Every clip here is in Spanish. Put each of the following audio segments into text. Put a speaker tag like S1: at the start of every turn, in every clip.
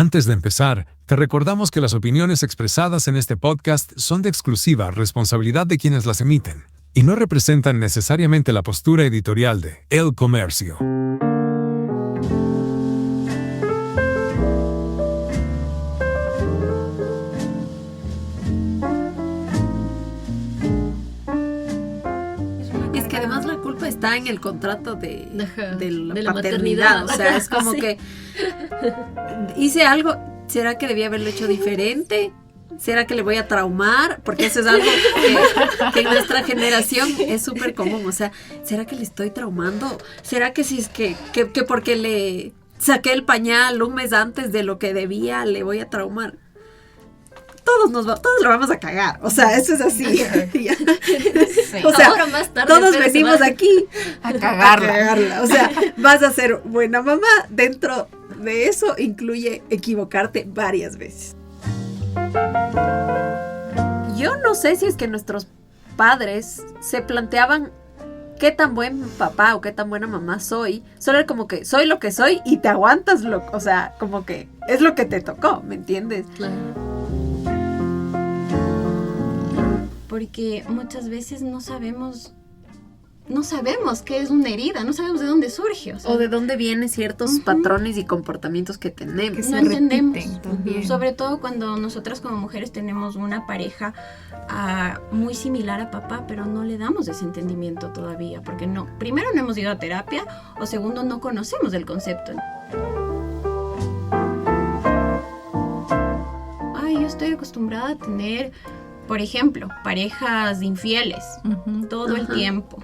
S1: Antes de empezar, te recordamos que las opiniones expresadas en este podcast son de exclusiva responsabilidad de quienes las emiten y no representan necesariamente la postura editorial de El Comercio.
S2: Es que además la culpa está en el contrato de la
S3: la
S2: paternidad.
S3: maternidad.
S2: O sea, es como
S3: Sí.
S2: que hice algo, ¿será que debía haberlo hecho diferente? ¿Será que le voy a traumar? Porque eso es algo que en nuestra generación es súper común. O sea, ¿será que le estoy traumando? ¿Será que si es que porque le saqué el pañal un mes antes de lo que debía, le voy a traumar? Todos lo vamos a cagar. O sea, eso es así.
S3: Sí.
S2: O sea,
S3: Ahora más tarde,
S2: todos
S3: pero se
S2: venimos
S3: va
S2: aquí
S4: a cagarla.
S2: a cagarla. O sea, vas a ser buena mamá. Dentro de eso incluye equivocarte varias veces. Yo no sé si es que nuestros padres se planteaban qué tan buen papá o qué tan buena mamá soy. Solo era como que soy lo que soy y te aguantas o sea, como que es lo que te tocó, ¿me entiendes?
S3: Claro.
S4: Porque muchas veces no sabemos qué es una herida, no sabemos de dónde surge.
S2: O de dónde vienen ciertos patrones y comportamientos que tenemos.
S4: no entendemos.
S3: también.
S4: Sobre todo cuando nosotras como mujeres tenemos una pareja muy similar a papá, pero no le damos ese entendimiento todavía, porque primero no hemos ido a terapia, o segundo no conocemos el concepto. Yo estoy acostumbrada a tener, por ejemplo, parejas infieles todo el tiempo.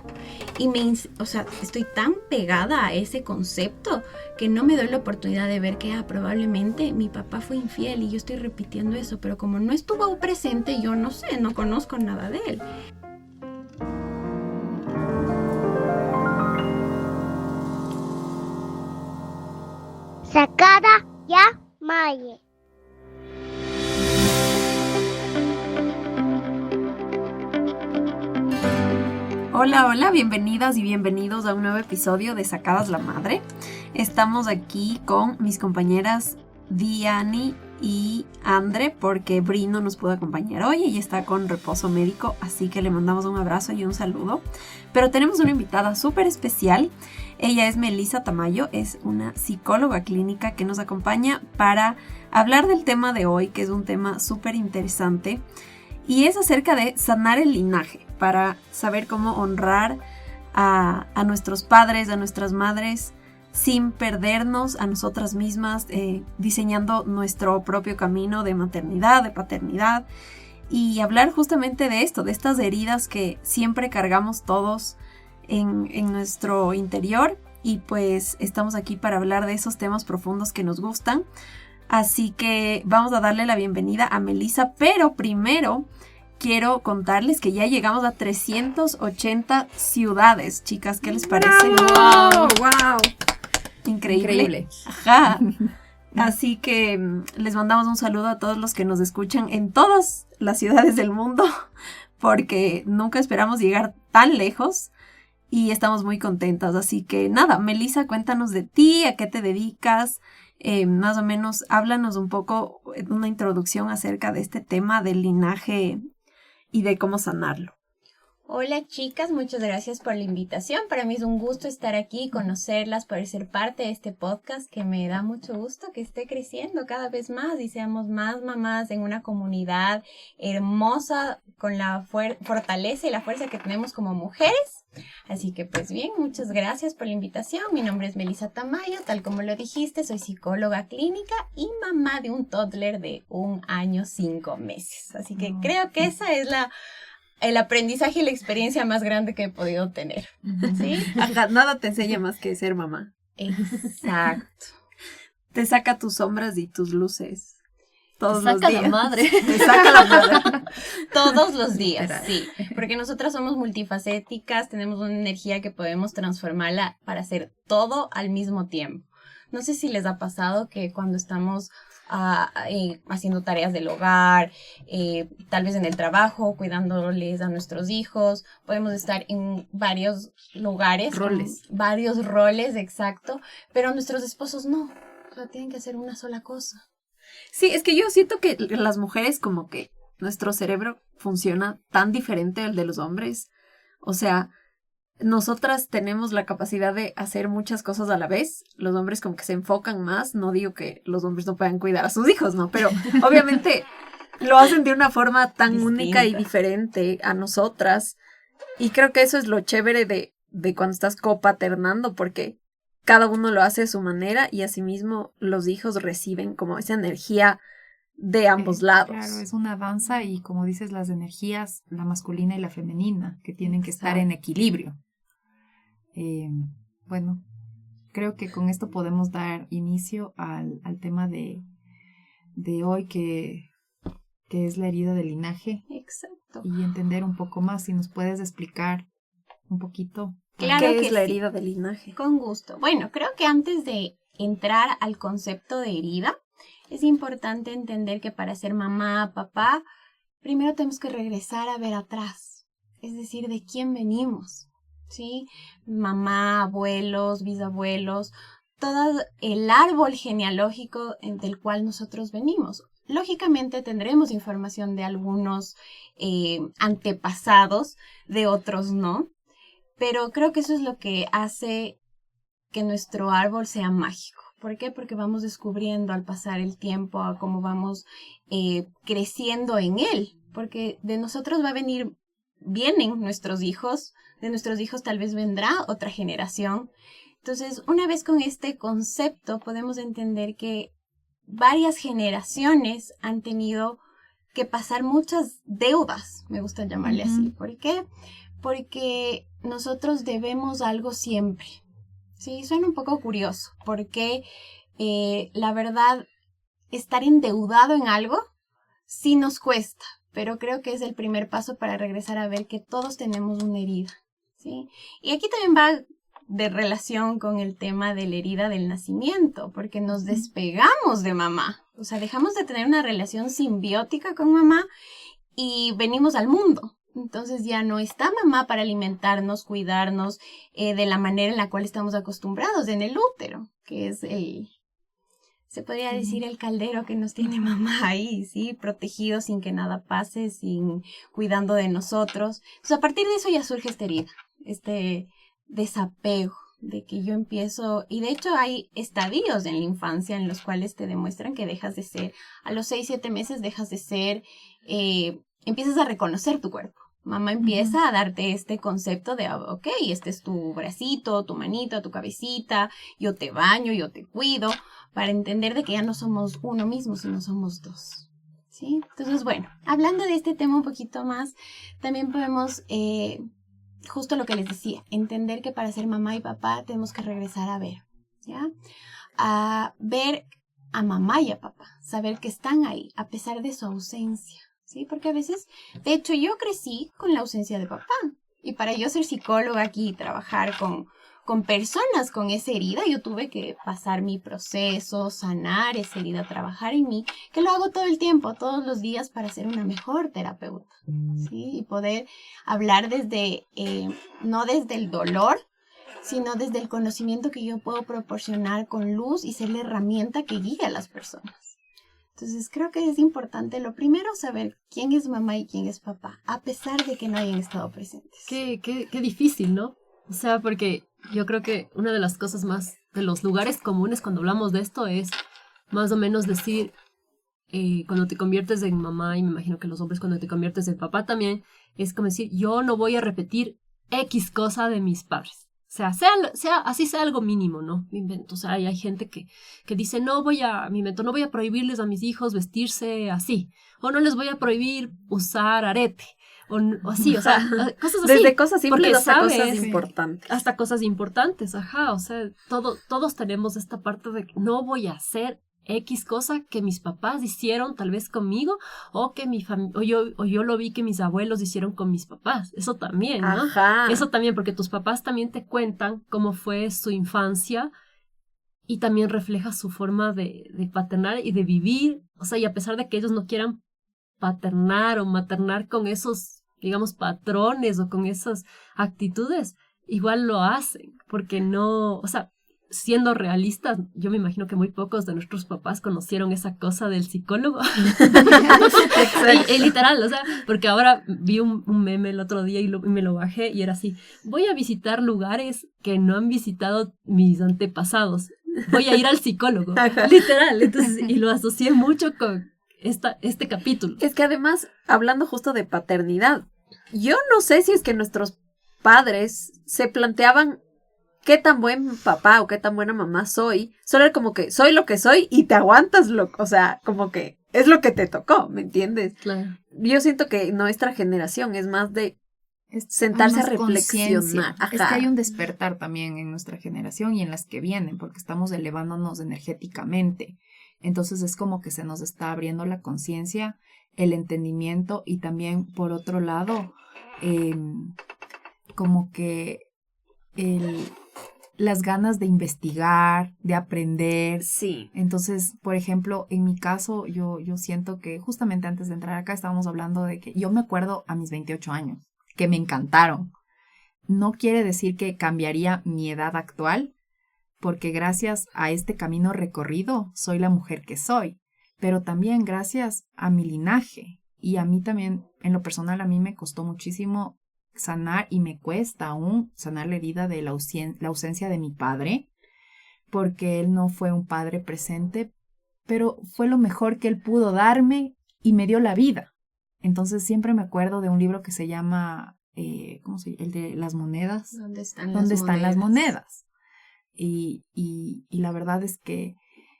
S4: Y estoy tan pegada a ese concepto que no me doy la oportunidad de ver que probablemente mi papá fue infiel y yo estoy repitiendo eso, pero como no estuvo presente, yo no sé, no conozco nada de él.
S5: Sacada ya Maye.
S2: Hola, bienvenidas y bienvenidos a un nuevo episodio de Sacadas la Madre. Estamos aquí con mis compañeras Diani y Andre porque Bri no nos pudo acompañar hoy. Ella está con reposo médico, así que le mandamos un abrazo y un saludo. Pero tenemos una invitada súper especial. Ella es Melissa Tamayo, es una psicóloga clínica que nos acompaña para hablar del tema de hoy, que es un tema súper interesante. Y es acerca de sanar el linaje, para saber cómo honrar a nuestros padres, a nuestras madres, sin perdernos a nosotras mismas, diseñando nuestro propio camino de maternidad, de paternidad, y hablar justamente de esto, de estas heridas que siempre cargamos todos en nuestro interior, y pues estamos aquí para hablar de esos temas profundos que nos gustan. Así que vamos a darle la bienvenida a Melissa, pero primero quiero contarles que ya llegamos a 380 ciudades, chicas, ¿qué les parece?
S3: ¡Wow!
S2: Increíble. Ajá. Así que les mandamos un saludo a todos los que nos escuchan en todas las ciudades del mundo, porque nunca esperamos llegar tan lejos y estamos muy contentas. Así que nada, Melissa, cuéntanos de ti, a qué te dedicas. Más o menos háblanos un poco, una introducción acerca de este tema del linaje y de cómo sanarlo.
S4: Hola chicas, muchas gracias por la invitación. Para mí es un gusto estar aquí, conocerlas, poder ser parte de este podcast que me da mucho gusto que esté creciendo cada vez más y seamos más mamás en una comunidad hermosa con la fortaleza y la fuerza que tenemos como mujeres. Así que pues bien, muchas gracias por la invitación. Mi nombre es Melissa Tamayo, tal como lo dijiste, soy psicóloga clínica y mamá de un toddler de 1 año 5 meses. Así que creo que esa es el aprendizaje y la experiencia más grande que he podido tener. ¿Sí?
S2: Ajá, nada te enseña más que ser mamá.
S4: Exacto.
S2: Te saca tus sombras y tus luces. Todos
S3: Te
S2: los
S3: saca
S2: días.
S3: la madre.
S2: Te saca la madre.
S4: Todos los días, sí. Porque nosotras somos multifacéticas, tenemos una energía que podemos transformarla para hacer todo al mismo tiempo. No sé si les ha pasado que cuando estamos haciendo tareas del hogar, tal vez en el trabajo, cuidándoles a nuestros hijos, podemos estar en varios lugares. Varios roles, exacto. Pero nuestros esposos no. O sea, tienen que hacer una sola cosa.
S2: Sí, es que yo siento que las mujeres como que nuestro cerebro funciona tan diferente al de los hombres. O sea, nosotras tenemos la capacidad de hacer muchas cosas a la vez. Los hombres como que se enfocan más. No digo que los hombres no puedan cuidar a sus hijos, ¿no? Pero obviamente lo hacen de una forma tan única y diferente a nosotras. Y creo que eso es lo chévere de cuando estás copaternando, porque cada uno lo hace a su manera y asimismo los hijos reciben como esa energía de ambos lados.
S3: Claro, es una danza y como dices, las energías, la masculina y la femenina, que tienen que estar en equilibrio. Bueno, creo que con esto podemos dar inicio al tema de hoy, que es la herida del linaje.
S4: Exacto.
S3: Y entender un poco más, si nos puedes explicar un poquito.
S4: Claro
S2: ¿Qué
S4: que
S2: es la
S4: sí.
S2: herida del linaje?
S4: Con gusto. Bueno, creo que antes de entrar al concepto de herida, es importante entender que para ser mamá, papá, primero tenemos que regresar a ver atrás, es decir, de quién venimos, ¿sí? Mamá, abuelos, bisabuelos, todo el árbol genealógico del cual nosotros venimos. Lógicamente tendremos información de algunos antepasados, de otros no, pero creo que eso es lo que hace que nuestro árbol sea mágico. ¿Por qué? Porque vamos descubriendo al pasar el tiempo, a cómo vamos creciendo en él. Porque de nosotros vienen nuestros hijos, de nuestros hijos tal vez vendrá otra generación. Entonces, una vez con este concepto, podemos entender que varias generaciones han tenido que pasar muchas deudas, me gusta llamarle así. ¿Por qué? Porque nosotros debemos algo siempre. Sí, suena un poco curioso, porque la verdad, estar endeudado en algo sí nos cuesta, pero creo que es el primer paso para regresar a ver que todos tenemos una herida, ¿sí? Y aquí también va de relación con el tema de la herida del nacimiento, porque nos despegamos de mamá, o sea, dejamos de tener una relación simbiótica con mamá y venimos al mundo. Entonces ya no está mamá para alimentarnos, cuidarnos de la manera en la cual estamos acostumbrados en el útero, que es se podría decir el caldero que nos tiene mamá ahí, ¿sí? Protegido sin que nada pase, cuidando de nosotros. Entonces a partir de eso ya surge esta herida, este desapego de que yo empiezo, y de hecho hay estadios en la infancia en los cuales te demuestran que dejas de ser, a los 6-7 meses dejas de ser, empiezas a reconocer tu cuerpo. Mamá empieza a darte este concepto de, ok, este es tu bracito, tu manito, tu cabecita, yo te baño, yo te cuido, para entender de que ya no somos uno mismo, sino somos dos, ¿sí? Entonces, bueno, hablando de este tema un poquito más, también podemos, justo lo que les decía, entender que para ser mamá y papá tenemos que regresar a ver, ¿ya? A ver a mamá y a papá, saber que están ahí, a pesar de su ausencia. Sí, porque a veces, de hecho, yo crecí con la ausencia de papá. Y para yo ser psicóloga aquí y trabajar con personas con esa herida, yo tuve que pasar mi proceso, sanar esa herida, trabajar en mí, que lo hago todo el tiempo, todos los días, para ser una mejor terapeuta. ¿Sí? Y poder hablar desde, no desde el dolor, sino desde el conocimiento que yo puedo proporcionar con luz y ser la herramienta que guía a las personas. Entonces creo que es importante, lo primero, saber quién es mamá y quién es papá, a pesar de que no hayan estado presentes.
S6: Qué difícil, ¿no? O sea, porque yo creo que una de las cosas más, de los lugares comunes cuando hablamos de esto es más o menos decir, cuando te conviertes en mamá, y me imagino que los hombres cuando te conviertes en papá también, es como decir, yo no voy a repetir X cosa de mis padres. O sea, así sea algo mínimo, ¿no? Me invento. O sea, hay gente que dice, no voy a prohibirles a mis hijos vestirse así. O no les voy a prohibir usar arete. O así, o sea, cosas así.
S2: Desde cosas simples hasta
S6: sabes,
S2: cosas importantes.
S6: Hasta cosas importantes, ajá. O sea, todos tenemos esta parte de que no voy a hacer X cosa que mis papás hicieron tal vez conmigo, o que yo lo vi que mis abuelos hicieron con mis papás. Eso también, ¿no?
S2: Ajá.
S6: Eso también, porque tus papás también te cuentan cómo fue su infancia y también refleja su forma de paternar y de vivir. O sea, y a pesar de que ellos no quieran paternar o maternar con esos, digamos, patrones o con esas actitudes, igual lo hacen, porque no, o sea, siendo realistas, yo me imagino que muy pocos de nuestros papás conocieron esa cosa del psicólogo. y literal, o sea, porque ahora vi un meme el otro día y me lo bajé y era así, voy a visitar lugares que no han visitado mis antepasados. Voy a ir al psicólogo. Literal. Entonces, y lo asocié mucho con este capítulo.
S2: Es que además, hablando justo de paternidad, yo no sé si es que nuestros padres se planteaban qué tan buen papá o qué tan buena mamá soy. Solo era como que soy lo que soy y te aguantas o sea, como que es lo que te tocó, ¿me entiendes?
S6: Claro.
S2: Yo siento que nuestra generación es más de sentarse a reflexionar.
S3: Es que hay un despertar también en nuestra generación y en las que vienen, porque estamos elevándonos energéticamente. Entonces es como que se nos está abriendo la conciencia, el entendimiento y también, por otro lado, como que las ganas de investigar, de aprender.
S2: Sí.
S3: Entonces, por ejemplo, en mi caso, yo siento que justamente antes de entrar acá estábamos hablando de que yo me acuerdo a mis 28 años, que me encantaron. No quiere decir que cambiaría mi edad actual, porque gracias a este camino recorrido soy la mujer que soy, pero también gracias a mi linaje. Y a mí también, en lo personal, a mí me costó muchísimo sanar y me cuesta aún sanar la herida de la ausencia de mi padre, porque él no fue un padre presente, pero fue lo mejor que él pudo darme y me dio la vida. Entonces siempre me acuerdo de un libro que se llama, ¿cómo se llama? El de las monedas.
S4: ¿Dónde están
S3: las monedas? Y la verdad es que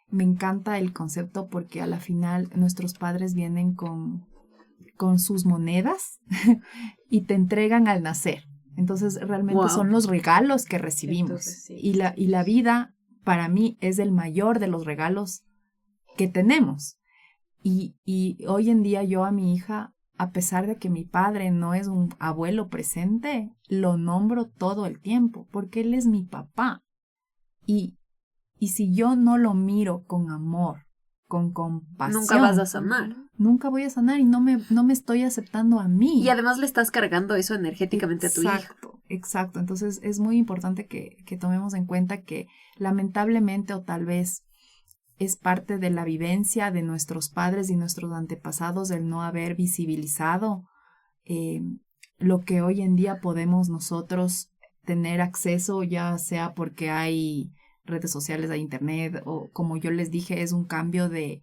S3: me encanta el concepto porque a la final nuestros padres vienen con sus monedas y te entregan al nacer. Entonces realmente son los regalos que recibimos.
S4: Entonces, sí.
S3: Y la vida para mí es el mayor de los regalos que tenemos. Y hoy en día yo a mi hija, a pesar de que mi padre no es un abuelo presente, lo nombro todo el tiempo porque él es mi papá. Y si yo no lo miro con amor, con compasión,
S2: nunca vas a sanar.
S3: Nunca voy a sanar y no me estoy aceptando a mí.
S2: Y además le estás cargando eso energéticamente a tu hija.
S3: Exacto. Entonces es muy importante que tomemos en cuenta que lamentablemente o tal vez es parte de la vivencia de nuestros padres y nuestros antepasados el no haber visibilizado lo que hoy en día podemos nosotros tener acceso, ya sea porque hay redes sociales, hay internet, o como yo les dije, es un cambio de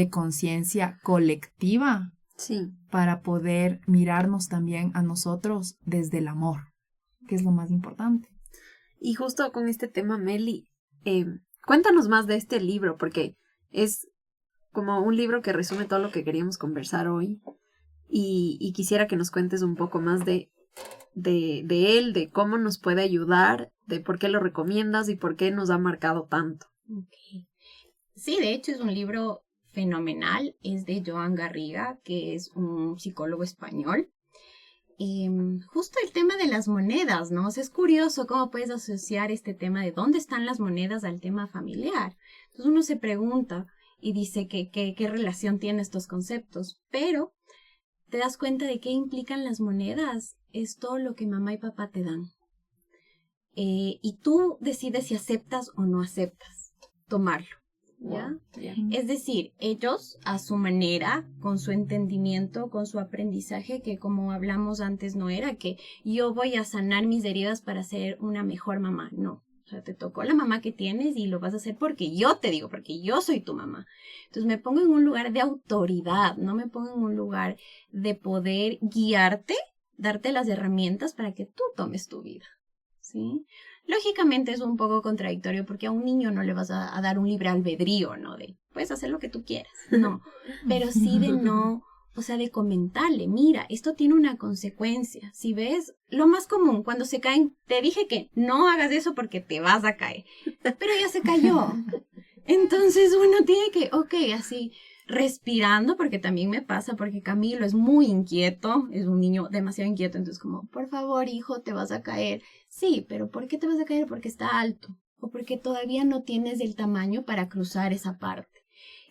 S3: conciencia colectiva,
S2: sí,
S3: para poder mirarnos también a nosotros desde el amor, que es lo más importante.
S2: Y justo con este tema, Meli, cuéntanos más de este libro, porque es como un libro que resume todo lo que queríamos conversar hoy, y quisiera que nos cuentes un poco más de él, de cómo nos puede ayudar, de por qué lo recomiendas y por qué nos ha marcado tanto.
S4: Okay. Sí, de hecho es un libro fenomenal, es de Joan Garriga, que es un psicólogo español. Justo el tema de las monedas, ¿no? O sea, es curioso cómo puedes asociar este tema de dónde están las monedas al tema familiar. Entonces uno se pregunta y dice qué relación tienen estos conceptos, pero te das cuenta de qué implican las monedas. Es todo lo que mamá y papá te dan. Y tú decides si aceptas o no aceptas tomarlo, ¿ya?
S2: Wow. Yeah.
S4: Es decir, ellos a su manera, con su entendimiento, con su aprendizaje, que como hablamos antes no era que yo voy a sanar mis heridas para ser una mejor mamá, no. O sea, te tocó la mamá que tienes y lo vas a hacer porque yo te digo, porque yo soy tu mamá. Entonces me pongo en un lugar de autoridad, no me pongo en un lugar de poder guiarte, darte las herramientas para que tú tomes tu vida, ¿sí? Lógicamente es un poco contradictorio porque a un niño no le vas a dar un libre albedrío, ¿no? De, puedes hacer lo que tú quieras, no. Pero sí de no, o sea, de comentarle, mira, esto tiene una consecuencia. Si ves, lo más común, cuando se caen, te dije que no hagas eso porque te vas a caer, pero ya se cayó. Entonces uno tiene que, ok, así, respirando, porque también me pasa, porque Camilo es muy inquieto, es un niño demasiado inquieto, entonces como, por favor, hijo, te vas a caer. Sí, pero ¿por qué te vas a caer? Porque está alto, o porque todavía no tienes el tamaño para cruzar esa parte.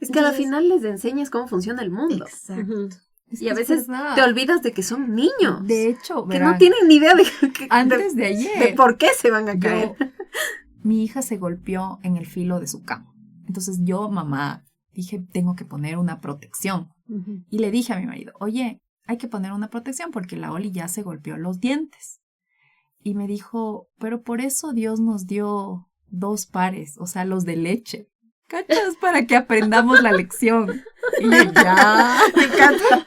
S2: Es que al final les enseñas cómo funciona el mundo.
S4: Exacto.
S6: Uh-huh.
S2: Y a veces te olvidas de que son niños.
S3: De hecho,
S2: que no tienen ni idea de
S3: antes de ayer,
S2: de por qué se van a caer.
S3: mi hija se golpeó en el filo de su cama. Entonces yo, mamá, dije, tengo que poner una protección. Y le dije a mi marido, oye, hay que poner una protección porque la Oli ya se golpeó los dientes. Y me dijo, pero por eso Dios nos dio 2 pares, o sea, los de leche. ¿Cachas? Para que aprendamos la lección. Y yo, ya.
S2: Me encanta.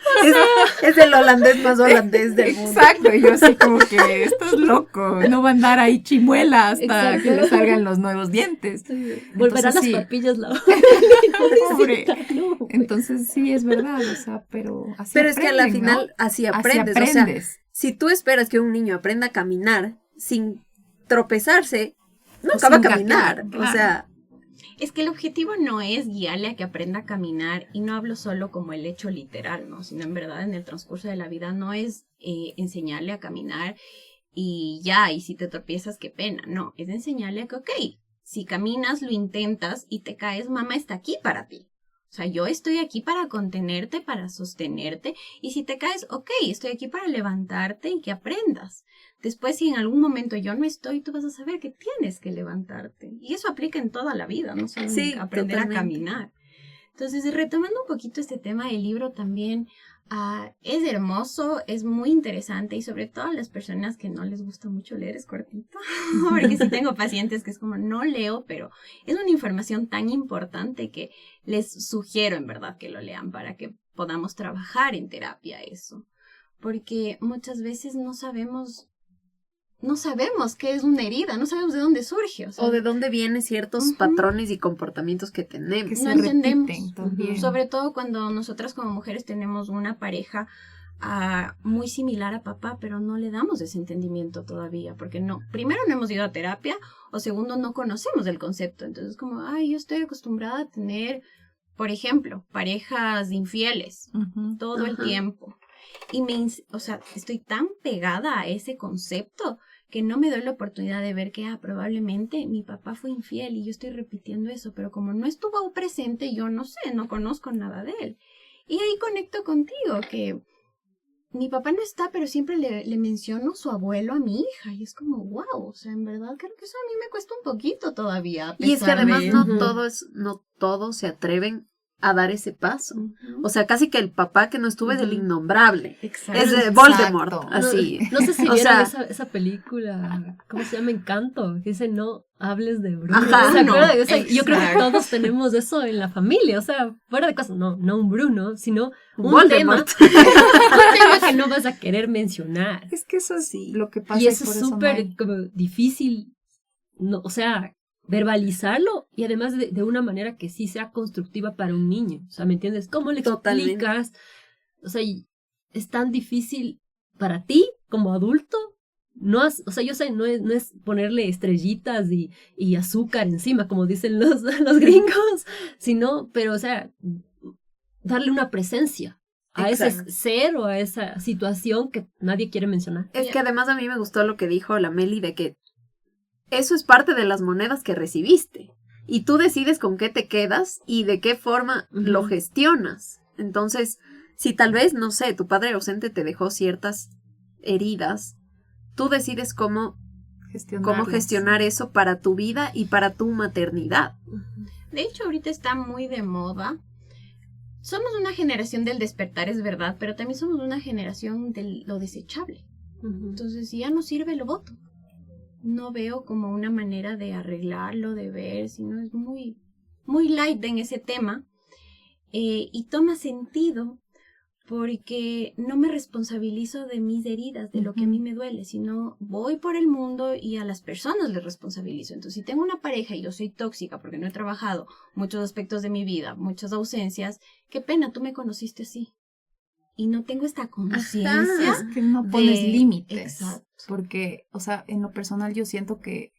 S2: Es el holandés más holandés del mundo.
S3: Exacto. Y yo así como que, estás loco. No va a andar ahí chimuela hasta
S6: Exacto.
S3: que le salgan los nuevos dientes.
S6: Volverán las
S3: sí.
S6: papillas la
S3: Pobre.
S6: No, güey.
S3: Entonces sí, es verdad. O sea, pero así
S2: Pero es que a la
S3: aprenden,
S2: final
S3: ¿no?
S2: así
S3: Así
S2: aprendes. O
S3: aprendes.
S2: sea, si tú esperas que un niño aprenda a caminar sin tropezarse,
S3: O
S2: nunca va a
S3: sin
S2: caminar.
S3: gatear,
S2: O
S3: claro.
S2: sea,
S4: Es que el objetivo no es guiarle a que aprenda a caminar, y no hablo solo como el hecho literal, ¿no? Sino en verdad en el transcurso de la vida no es enseñarle a caminar y ya, y si te tropiezas, qué pena. No, es enseñarle que, ok, si caminas, lo intentas y te caes, mamá está aquí para ti. O sea, yo estoy aquí para contenerte, para sostenerte, y si te caes, ok, estoy aquí para levantarte y que aprendas. Después, si en algún momento yo no estoy, tú vas a saber que tienes que levantarte. Y eso aplica en toda la vida, no solo
S2: Sí,
S4: en aprender
S2: totalmente.
S4: a caminar. Entonces, retomando un poquito este tema del libro también, es hermoso, es muy interesante, y sobre todo a las personas que no les gusta mucho leer, es cortito, porque sí tengo pacientes que es como, no leo, pero es una información tan importante que les sugiero en verdad que lo lean para que podamos trabajar en terapia eso, porque muchas veces no sabemos qué es una herida, no sabemos de dónde surge. O
S2: de dónde vienen ciertos
S4: Ujú.
S2: patrones y comportamientos que tenemos.
S3: Que
S4: no
S3: se
S4: entendemos.
S3: repiten también.
S4: Sobre todo cuando nosotras como mujeres tenemos una pareja muy similar a papá, pero no le damos ese entendimiento todavía, porque primero no hemos ido a terapia, o segundo no conocemos el concepto. Entonces como, yo estoy acostumbrada a tener, por ejemplo, parejas infieles
S3: Ujú.
S4: todo el
S2: Ajá.
S4: tiempo. Y estoy tan pegada a ese concepto que no me doy la oportunidad de ver que probablemente mi papá fue infiel y yo estoy repitiendo eso, pero como no estuvo presente, yo no sé, no conozco nada de él. Y ahí conecto contigo, que mi papá no está, pero siempre le menciono su abuelo a mi hija, y es como, wow, o sea, en verdad creo que eso a mí me cuesta un poquito todavía. a
S2: Y es que
S4: pesar
S2: además
S4: de-
S2: no todos se atreven a dar ese paso.
S4: Ujú.
S2: O sea, casi que el papá que no estuvo es del
S6: Ujú.
S2: innombrable.
S4: Exacto.
S2: Es de
S3: Exacto.
S2: Voldemort, así.
S6: No sé si
S2: O
S6: vieron
S2: sea,
S6: esa película, ¿cómo se llama? Encanto, que dice no hables de Bruno.
S2: Ajá,
S6: ¿Se acuerdan?
S4: no,
S6: O sea, yo creo que
S4: exacto.
S6: todos tenemos eso en la familia, o sea, fuera de cosas, no un Bruno, sino un
S2: Voldemort.
S6: tema que no vas a querer mencionar.
S3: Es que eso es
S2: Sí.
S3: lo que pasa.
S6: Y eso
S3: por
S6: es
S3: no
S6: súper
S3: hay-
S6: como difícil, no, o sea, verbalizarlo, y además de una manera que sí sea constructiva para un niño. O sea, ¿me entiendes? ¿Cómo le
S2: Totalmente.
S6: explicas? O sea, es tan difícil para ti como adulto. O sea, yo sé, no es ponerle estrellitas y azúcar encima, como dicen los gringos, sino, pero, o sea, darle una presencia a ese
S2: Exacto.
S6: ser o a esa situación que nadie quiere mencionar.
S2: Es que además a mí me gustó lo que dijo la Meli de que eso es parte de las monedas que recibiste. Y tú decides con qué te quedas y de qué forma lo
S6: Ujú.
S2: gestionas. Entonces, si tal vez, no sé, tu padre ausente te dejó ciertas heridas, tú decides cómo
S3: gestionarlas.
S2: gestionar eso para tu vida y para tu maternidad.
S4: De hecho, ahorita está muy de moda. Somos una generación del despertar, es verdad, pero también somos una generación de lo desechable. Entonces, si ya no sirve, lo boto. No veo como una manera de arreglarlo, de ver, sino es muy, muy light en ese tema. Y toma sentido porque no me responsabilizo de mis heridas, de lo que a mí me duele, sino voy por el mundo y a las personas les responsabilizo. Entonces, si tengo una pareja y yo soy tóxica porque no he trabajado muchos aspectos de mi vida, muchas ausencias, qué pena, tú me conociste así. Y no tengo esta conciencia.
S3: Es que no pones
S4: de-
S3: límites.
S4: Exacto.
S3: Porque, o sea, en lo personal yo siento que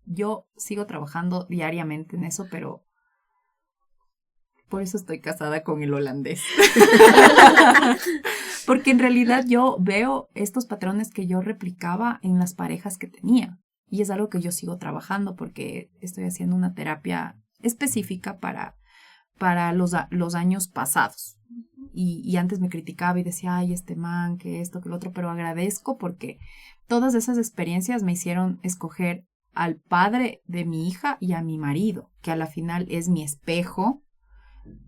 S3: yo sigo trabajando diariamente en eso, pero por eso estoy casada con el holandés. Porque en realidad yo veo estos patrones que yo replicaba en las parejas que tenía. Y es algo que yo sigo trabajando porque estoy haciendo una terapia específica para los años pasados. Y antes me criticaba y decía, ay, este man, que esto, que lo otro, pero agradezco porque todas esas experiencias me hicieron escoger al padre de mi hija y a mi marido, que a la final es mi espejo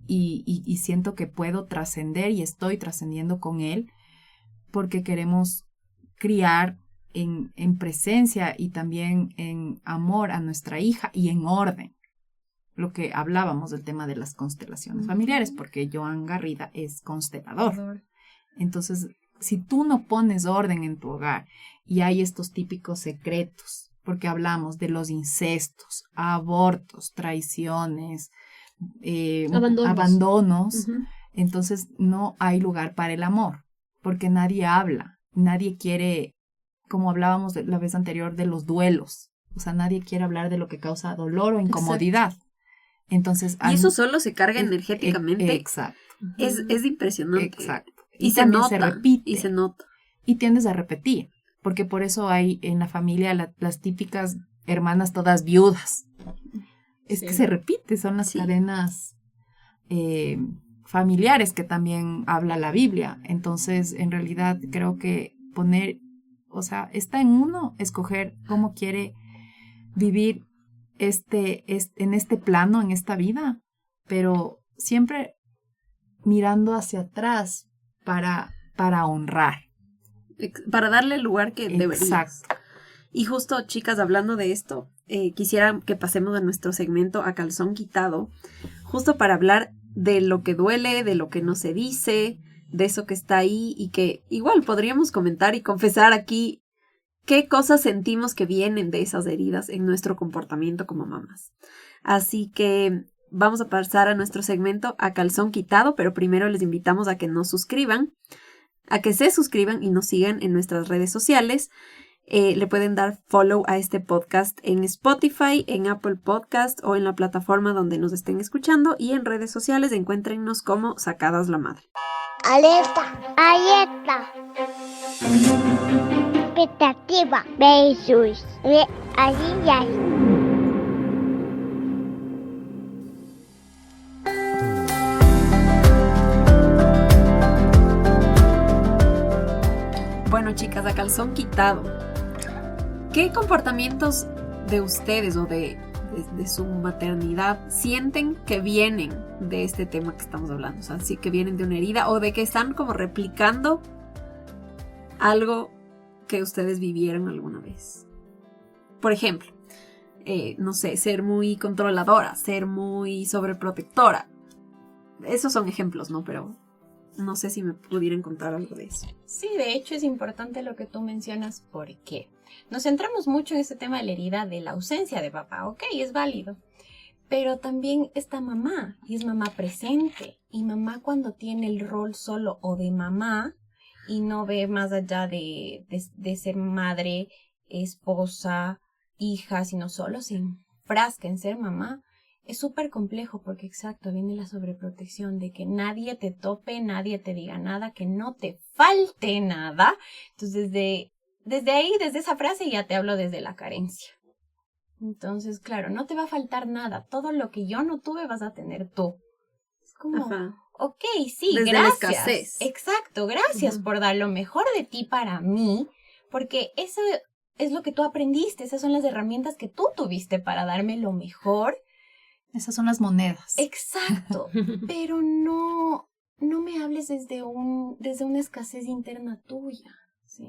S3: y siento que puedo trascender y estoy trascendiendo con él porque queremos criar en presencia y también en amor a nuestra hija y en orden. Lo que hablábamos del tema de las constelaciones familiares, porque Joan Garrida es constelador. Entonces, si tú no pones orden en tu hogar y hay estos típicos secretos, porque hablamos de los incestos, abortos, traiciones, abandonos, entonces no hay lugar para el amor, porque nadie habla, nadie quiere, como hablábamos la vez anterior de los duelos, o sea, nadie quiere hablar de lo que causa dolor o incomodidad. Exacto. Entonces,
S2: y eso solo se carga energéticamente.
S3: Exacto.
S2: Es impresionante.
S3: Exacto.
S2: Y se nota. Se repite. Y se nota.
S3: Y tiendes a repetir, porque por eso hay en la familia las típicas hermanas todas viudas. Es que se repite, son las cadenas familiares que también habla la Biblia. Entonces, en realidad, creo que está en uno escoger cómo quiere vivir en este plano, en esta vida, pero siempre mirando hacia atrás para honrar.
S2: Para darle el lugar que debería.
S3: Exacto.
S2: Y justo, chicas, hablando de esto, quisiera que pasemos a nuestro segmento A Calzón Quitado, justo para hablar de lo que duele, de lo que no se dice, de eso que está ahí y que igual podríamos comentar y confesar aquí qué cosas sentimos que vienen de esas heridas en nuestro comportamiento como mamás. Así que vamos a pasar a nuestro segmento A Calzón Quitado, pero primero les invitamos a que se suscriban y nos sigan en nuestras redes sociales. Le pueden dar follow a este podcast en Spotify, en Apple Podcast o en la plataforma donde nos estén escuchando, y en redes sociales encuéntrennos como Sacadas la Madre.
S5: Alerta, alerta. Expectativa, besos. Allí ya.
S2: Bueno, chicas, A Calzón Quitado, ¿qué comportamientos de ustedes o de su maternidad sienten que vienen de este tema que estamos hablando? O sea, sí, que vienen de una herida o de que están como replicando algo que ustedes vivieron alguna vez. Por ejemplo, no sé, ser muy controladora, ser muy sobreprotectora. Esos son ejemplos, ¿no? Pero no sé si me pudieran contar algo de eso.
S4: Sí, de hecho es importante lo que tú mencionas, porque nos centramos mucho en este tema de la herida de la ausencia de papá. Ok, es válido. Pero también está mamá, y es mamá presente. Y mamá cuando tiene el rol solo o de mamá y no ve más allá de ser madre, esposa, hija, sino solo se enfrasca en ser mamá, es súper complejo porque, exacto, viene la sobreprotección de que nadie te tope, nadie te diga nada, que no te falte nada. Entonces, desde ahí, desde esa frase, ya te hablo desde la carencia. Entonces, claro, no te va a faltar nada. Todo lo que yo no tuve vas a tener tú. Es como, ok, sí,
S2: desde
S4: gracias.
S2: La escasez.
S4: Exacto, gracias por dar lo mejor de ti para mí, porque eso es lo que tú aprendiste. Esas son las herramientas que tú tuviste para darme lo mejor.
S3: Esas son las monedas.
S4: Exacto, pero no me hables desde una escasez interna tuya, ¿sí?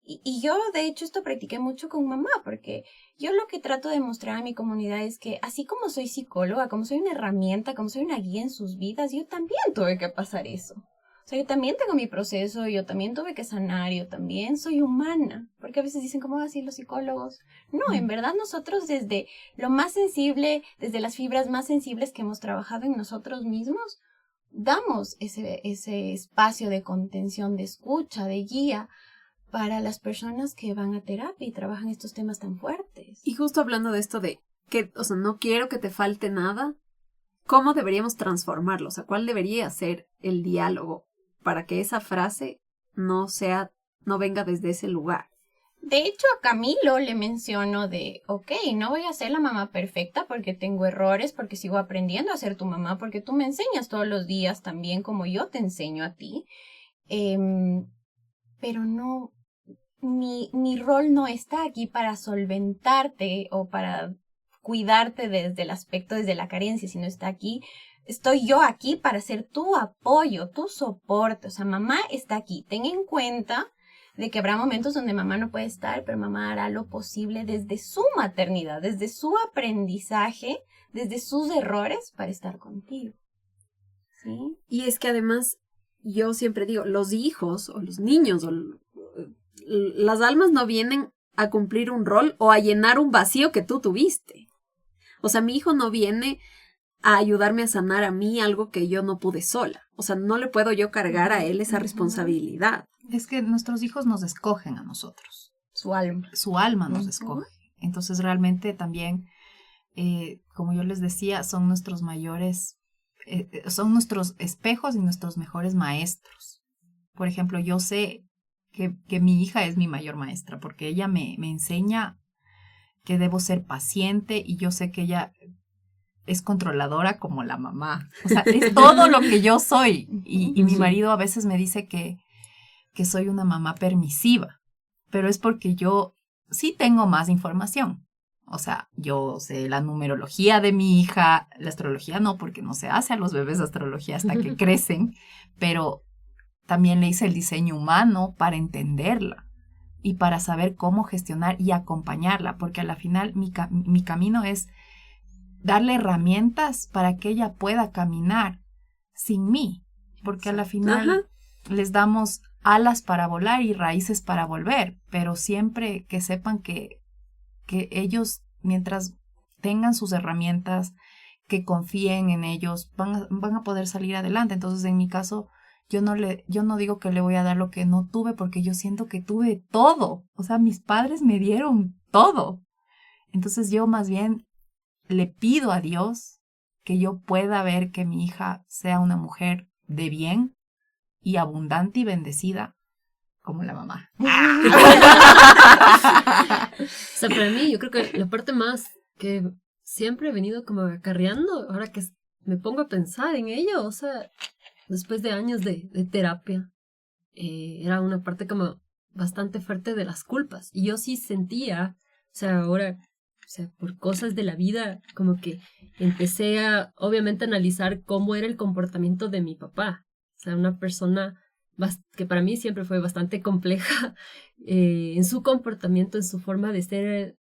S4: Y yo, de hecho, esto practiqué mucho con mamá, porque yo lo que trato de mostrar a mi comunidad es que así como soy psicóloga, como soy una herramienta, como soy una guía en sus vidas, yo también tuve que pasar eso. O sea, yo también tengo mi proceso, yo también tuve que sanar, yo también soy humana. Porque a veces dicen, ¿cómo así los psicólogos? No, en verdad nosotros desde lo más sensible, desde las fibras más sensibles que hemos trabajado en nosotros mismos, damos ese espacio de contención, de escucha, de guía para las personas que van a terapia y trabajan estos temas tan fuertes.
S2: Y justo hablando de esto de que, o sea, no quiero que te falte nada, ¿cómo deberíamos transformarlo? O sea, ¿cuál debería ser el diálogo para que esa frase no venga desde ese lugar?
S4: De hecho, a Camilo le menciono ok, no voy a ser la mamá perfecta porque tengo errores, porque sigo aprendiendo a ser tu mamá, porque tú me enseñas todos los días también como yo te enseño a ti. Pero no mi rol no está aquí para solventarte o para cuidarte desde el aspecto, desde la carencia, sino estoy yo aquí para ser tu apoyo, tu soporte. O sea, mamá está aquí. Ten en cuenta de que habrá momentos donde mamá no puede estar, pero mamá hará lo posible desde su maternidad, desde su aprendizaje, desde sus errores para estar contigo. ¿Sí?
S2: Y es que además, yo siempre digo, los hijos o los niños o las almas no vienen a cumplir un rol o a llenar un vacío que tú tuviste. O sea, mi hijo no viene a ayudarme a sanar a mí algo que yo no pude sola. O sea, no le puedo yo cargar a él esa responsabilidad.
S3: Es que nuestros hijos nos escogen a nosotros.
S4: Su alma.
S3: Su alma nos escoge. Entonces, realmente también, como yo les decía, son nuestros mayores, son nuestros espejos y nuestros mejores maestros. Por ejemplo, yo sé que mi hija es mi mayor maestra porque ella me enseña que debo ser paciente y yo sé que ella es controladora como la mamá. O sea, es todo lo que yo soy. Y mi marido a veces me dice que soy una mamá permisiva, pero es porque yo sí tengo más información. O sea, yo sé la numerología de mi hija, la astrología no, porque no se hace a los bebés astrología hasta que crecen, pero también le hice el diseño humano para entenderla y para saber cómo gestionar y acompañarla, porque a la final mi camino es darle herramientas para que ella pueda caminar sin mí, porque a la final les damos alas para volar y raíces para volver, pero siempre que sepan que ellos, mientras tengan sus herramientas, que confíen en ellos, van a poder salir adelante. Entonces, en mi caso, yo no digo que le voy a dar lo que no tuve, porque yo siento que tuve todo. O sea, mis padres me dieron todo. Entonces, yo más bien le pido a Dios que yo pueda ver que mi hija sea una mujer de bien y abundante y bendecida como la mamá.
S6: O sea, para mí, yo creo que la parte más que siempre he venido como acarreando, ahora que me pongo a pensar en ello, o sea, después de años de terapia, era una parte como bastante fuerte de las culpas. Y yo sí sentía, o sea, ahora, o sea, por cosas de la vida, como que empecé a, obviamente, analizar cómo era el comportamiento de mi papá. O sea, una persona que para mí siempre fue bastante compleja en su comportamiento, en su forma de ser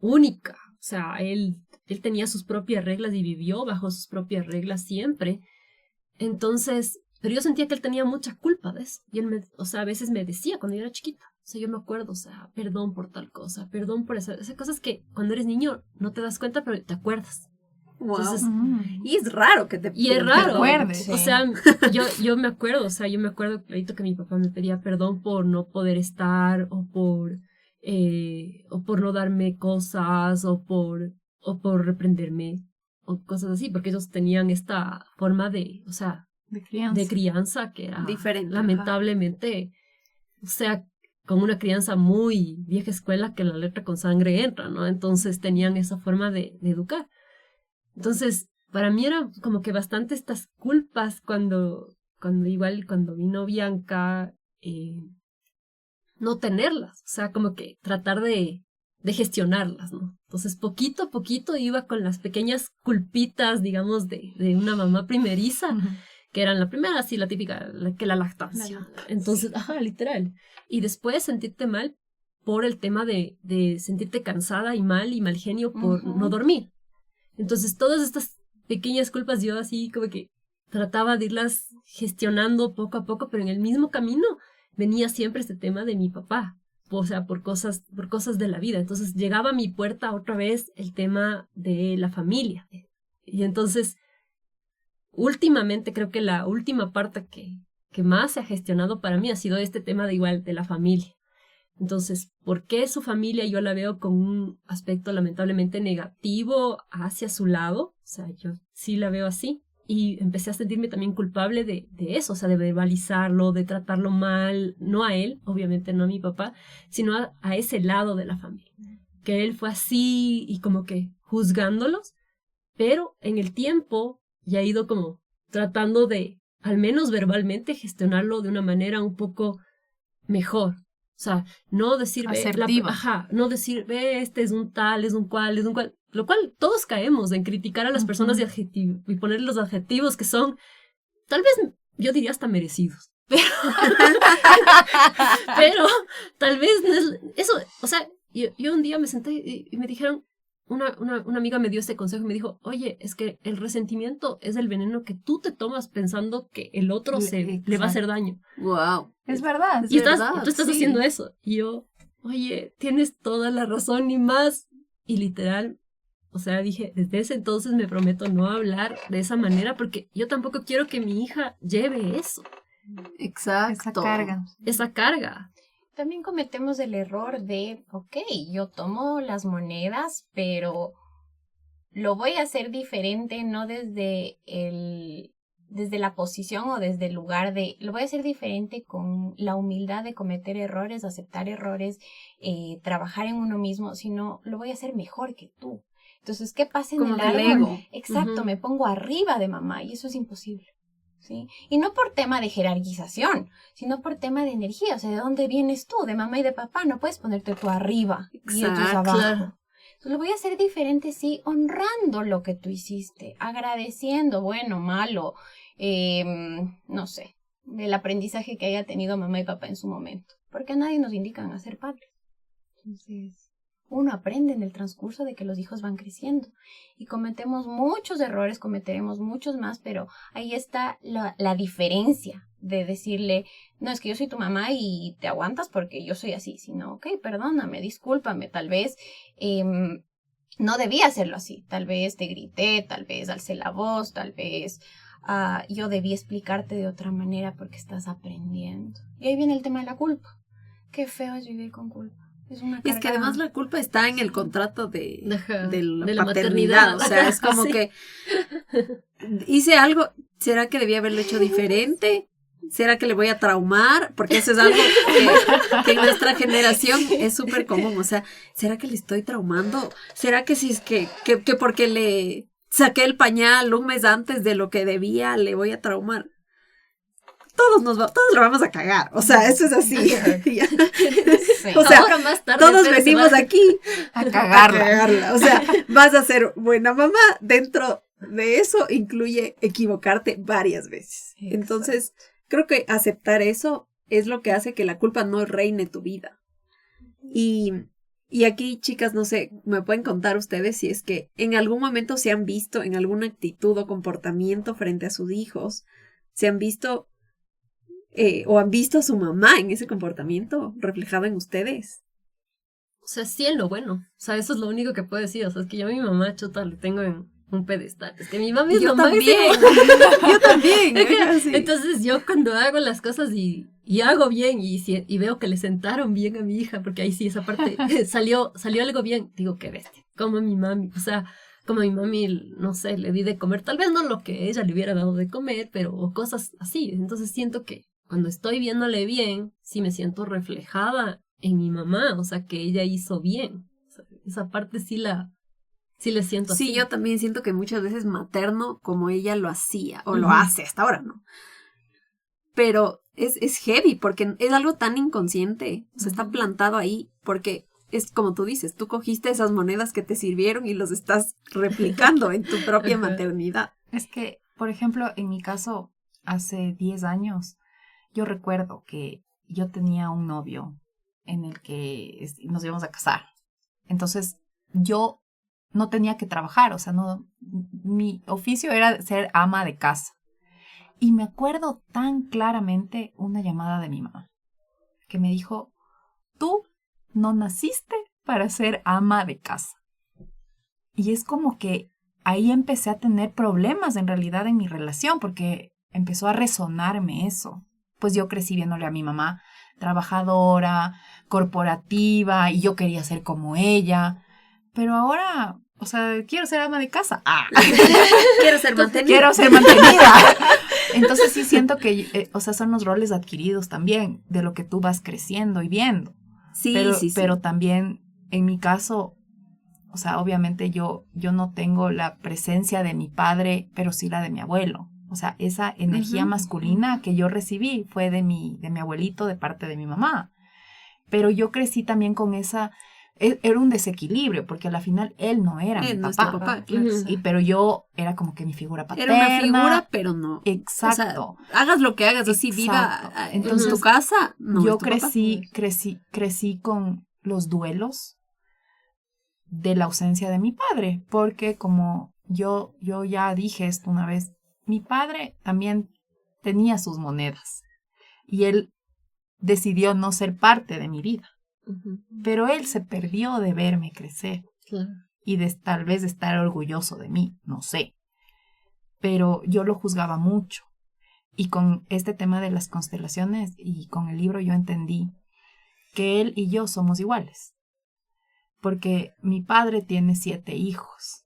S6: única. O sea, él tenía sus propias reglas y vivió bajo sus propias reglas siempre. Entonces, pero yo sentía que él tenía mucha culpa de eso. Y él o sea, a veces me decía cuando yo era chiquita, o sea, yo me acuerdo, o sea, perdón por tal cosa, perdón por esas cosas que cuando eres niño no te das cuenta, pero te acuerdas.
S2: Wow.
S6: Entonces,
S2: y es raro que te
S6: acuerdes.
S3: Sí.
S6: O sea, yo me acuerdo, clarito que mi papá me pedía perdón por no poder estar, o por no darme cosas, o por reprenderme, o cosas así, porque ellos tenían esta forma de, o sea, de crianza que era
S2: diferente,
S6: lamentablemente, o sea, con una crianza muy vieja escuela que la letra con sangre entra, ¿no? Entonces tenían esa forma de educar. Entonces, para mí era como que bastante estas culpas cuando vino Bianca, no tenerlas, o sea, como que tratar de gestionarlas, ¿no? Entonces, poquito a poquito iba con las pequeñas culpitas, digamos, de una mamá primeriza, que eran la primera, así, la típica, la lactancia. Entonces, literal. Y después sentirte mal por el tema de sentirte cansada y mal genio por no dormir. Entonces, todas estas pequeñas culpas yo así como que trataba de irlas gestionando poco a poco, pero en el mismo camino venía siempre este tema de mi papá, o sea, por cosas de la vida. Entonces, llegaba a mi puerta otra vez el tema de la familia. Y entonces, últimamente, creo que la última parte que más se ha gestionado para mí ha sido este tema de la familia. Entonces, ¿por qué su familia yo la veo con un aspecto lamentablemente negativo hacia su lado? O sea, yo sí la veo así. Y empecé a sentirme también culpable de eso, o sea, de verbalizarlo, de tratarlo mal, no a él, obviamente no a mi papá, sino a ese lado de la familia. Que él fue así y como que juzgándolos, pero en el tiempo ya he ido como tratando de, al menos verbalmente, gestionarlo de una manera un poco mejor. sea, no decir,
S3: asertiva.
S6: no decir, ve, este es un tal, es un cual, lo cual todos caemos en criticar a las personas y poner los adjetivos que son, tal vez, yo diría hasta merecidos. Pero tal vez no es eso, o sea, yo un día me senté y me dijeron, una amiga me dio este consejo y me dijo, oye, es que el resentimiento es el veneno que tú te tomas pensando que el otro le va a hacer daño.
S2: Wow.
S3: Es verdad.
S6: Y tú estás haciendo eso. Y yo, oye, tienes toda la razón y más. Y literal, o sea, dije, desde ese entonces me prometo no hablar de esa manera porque yo tampoco quiero que mi hija lleve eso.
S2: Exacto.
S6: Esa carga.
S4: También cometemos el error de, ok, yo tomo las monedas, pero lo voy a hacer diferente, no desde la posición o desde el lugar lo voy a hacer diferente con la humildad de cometer errores, aceptar errores, trabajar en uno mismo, sino lo voy a hacer mejor que tú. Entonces, ¿qué pasa en
S2: como
S4: el
S2: el
S4: árbol?
S2: ego.
S4: Exacto, me pongo arriba de mamá y eso es imposible. ¿Sí? Y no por tema de jerarquización, sino por tema de energía. O sea, ¿de dónde vienes tú? De mamá y de papá. No puedes ponerte tú arriba y ellos abajo. Claro. Entonces, lo voy a hacer diferente, sí, honrando lo que tú hiciste, agradeciendo, bueno, malo, no sé, el aprendizaje que haya tenido mamá y papá en su momento. Porque a nadie nos indican a ser padres. Entonces, uno aprende en el transcurso de que los hijos van creciendo y cometemos muchos errores, cometeremos muchos más, pero ahí está la diferencia de decirle, no, es que yo soy tu mamá y te aguantas porque yo soy así, sino, ok, perdóname, discúlpame, tal vez no debía hacerlo así, tal vez te grité, tal vez alcé la voz, tal vez yo debí explicarte de otra manera porque estás aprendiendo. Y ahí viene el tema de la culpa. Qué feo es vivir con culpa.
S2: Es que además la culpa está en el contrato de la
S6: maternidad.
S2: paternidad. O sea, es como que hice algo, ¿será que debía haberlo hecho diferente? ¿Será que le voy a traumar? Porque eso es algo que en nuestra generación es súper común. O sea, ¿será que le estoy traumando? ¿Será que si es que porque le saqué el pañal un mes antes de lo que debía le voy a traumar? Todos lo vamos a cagar, o sea, eso es así. Sí. O sea, ahora más tarde todos venimos aquí
S3: a cagarla.
S2: O sea, vas a ser buena mamá, dentro de eso incluye equivocarte varias veces. Exacto. Entonces, creo que aceptar eso es lo que hace que la culpa no reine tu vida. Y aquí, chicas, no sé, me pueden contar ustedes si es que en algún momento se han visto en alguna actitud o comportamiento frente a sus hijos, se han visto o han visto a su mamá en ese comportamiento reflejado en ustedes.
S6: O sea, sí en lo bueno. O sea, eso es lo único que puedo decir. O sea, es que yo a mi mamá, chuta, le tengo en un pedestal. Es que mi mamá es lo máximo.
S2: Yo también.
S6: Entonces yo cuando hago las cosas y hago bien y veo que le sentaron bien a mi hija, porque ahí sí esa parte salió algo bien, digo, qué bestia. Como a mi mami, o sea, como a mi mami, no sé, le di de comer, tal vez no lo que ella le hubiera dado de comer, pero cosas así. Entonces siento que cuando estoy viéndole bien, sí me siento reflejada en mi mamá, o sea, que ella hizo bien. O sea, esa parte sí le siento así.
S2: Sí, yo también siento que muchas veces materno como ella lo hacía, o lo hace hasta ahora, ¿no? Pero es heavy, porque es algo tan inconsciente, o sea, está plantado ahí, porque es como tú dices, tú cogiste esas monedas que te sirvieron y los estás replicando en tu propia maternidad.
S3: Es que, por ejemplo, en mi caso, hace 10 años, yo recuerdo que yo tenía un novio en el que nos íbamos a casar. Entonces, yo no tenía que trabajar, o sea, no, mi oficio era ser ama de casa. Y me acuerdo tan claramente una llamada de mi mamá, que me dijo, tú no naciste para ser ama de casa. Y es como que ahí empecé a tener problemas en realidad en mi relación, porque empezó a resonarme eso. Pues yo crecí viéndole a mi mamá trabajadora, corporativa, y yo quería ser como ella. Pero ahora, o sea, quiero ser ama de casa.
S2: Quiero ser mantenida.
S3: Quiero ser mantenida. Entonces sí siento que, o sea, son los roles adquiridos también, de lo que tú vas creciendo y viendo.
S2: Sí,
S3: pero también, en mi caso, o sea, obviamente yo no tengo la presencia de mi padre, pero sí la de mi abuelo. O sea, esa energía masculina que yo recibí fue de mi abuelito de parte de mi mamá. Pero yo crecí también con era un desequilibrio, porque a la final él no era mi
S2: No es tu
S3: papá.
S2: papá, claro.
S3: Pero yo era como que mi figura paterna.
S2: Era una figura, pero no.
S3: Exacto.
S2: O sea, hagas lo que hagas, así
S3: Exacto.
S2: viva
S3: Entonces,
S2: en tu casa. No
S3: yo
S2: es tu papá.
S3: crecí con los duelos de la ausencia de mi padre, porque como yo ya dije esto una vez, mi padre también tenía sus monedas y él decidió no ser parte de mi vida, pero él se perdió de verme crecer
S6: Claro.
S3: y tal vez de estar orgulloso de mí, no sé, pero yo lo juzgaba mucho. Y con este tema de las constelaciones y con el libro yo entendí que él y yo somos iguales. Porque mi padre tiene 7 hijos.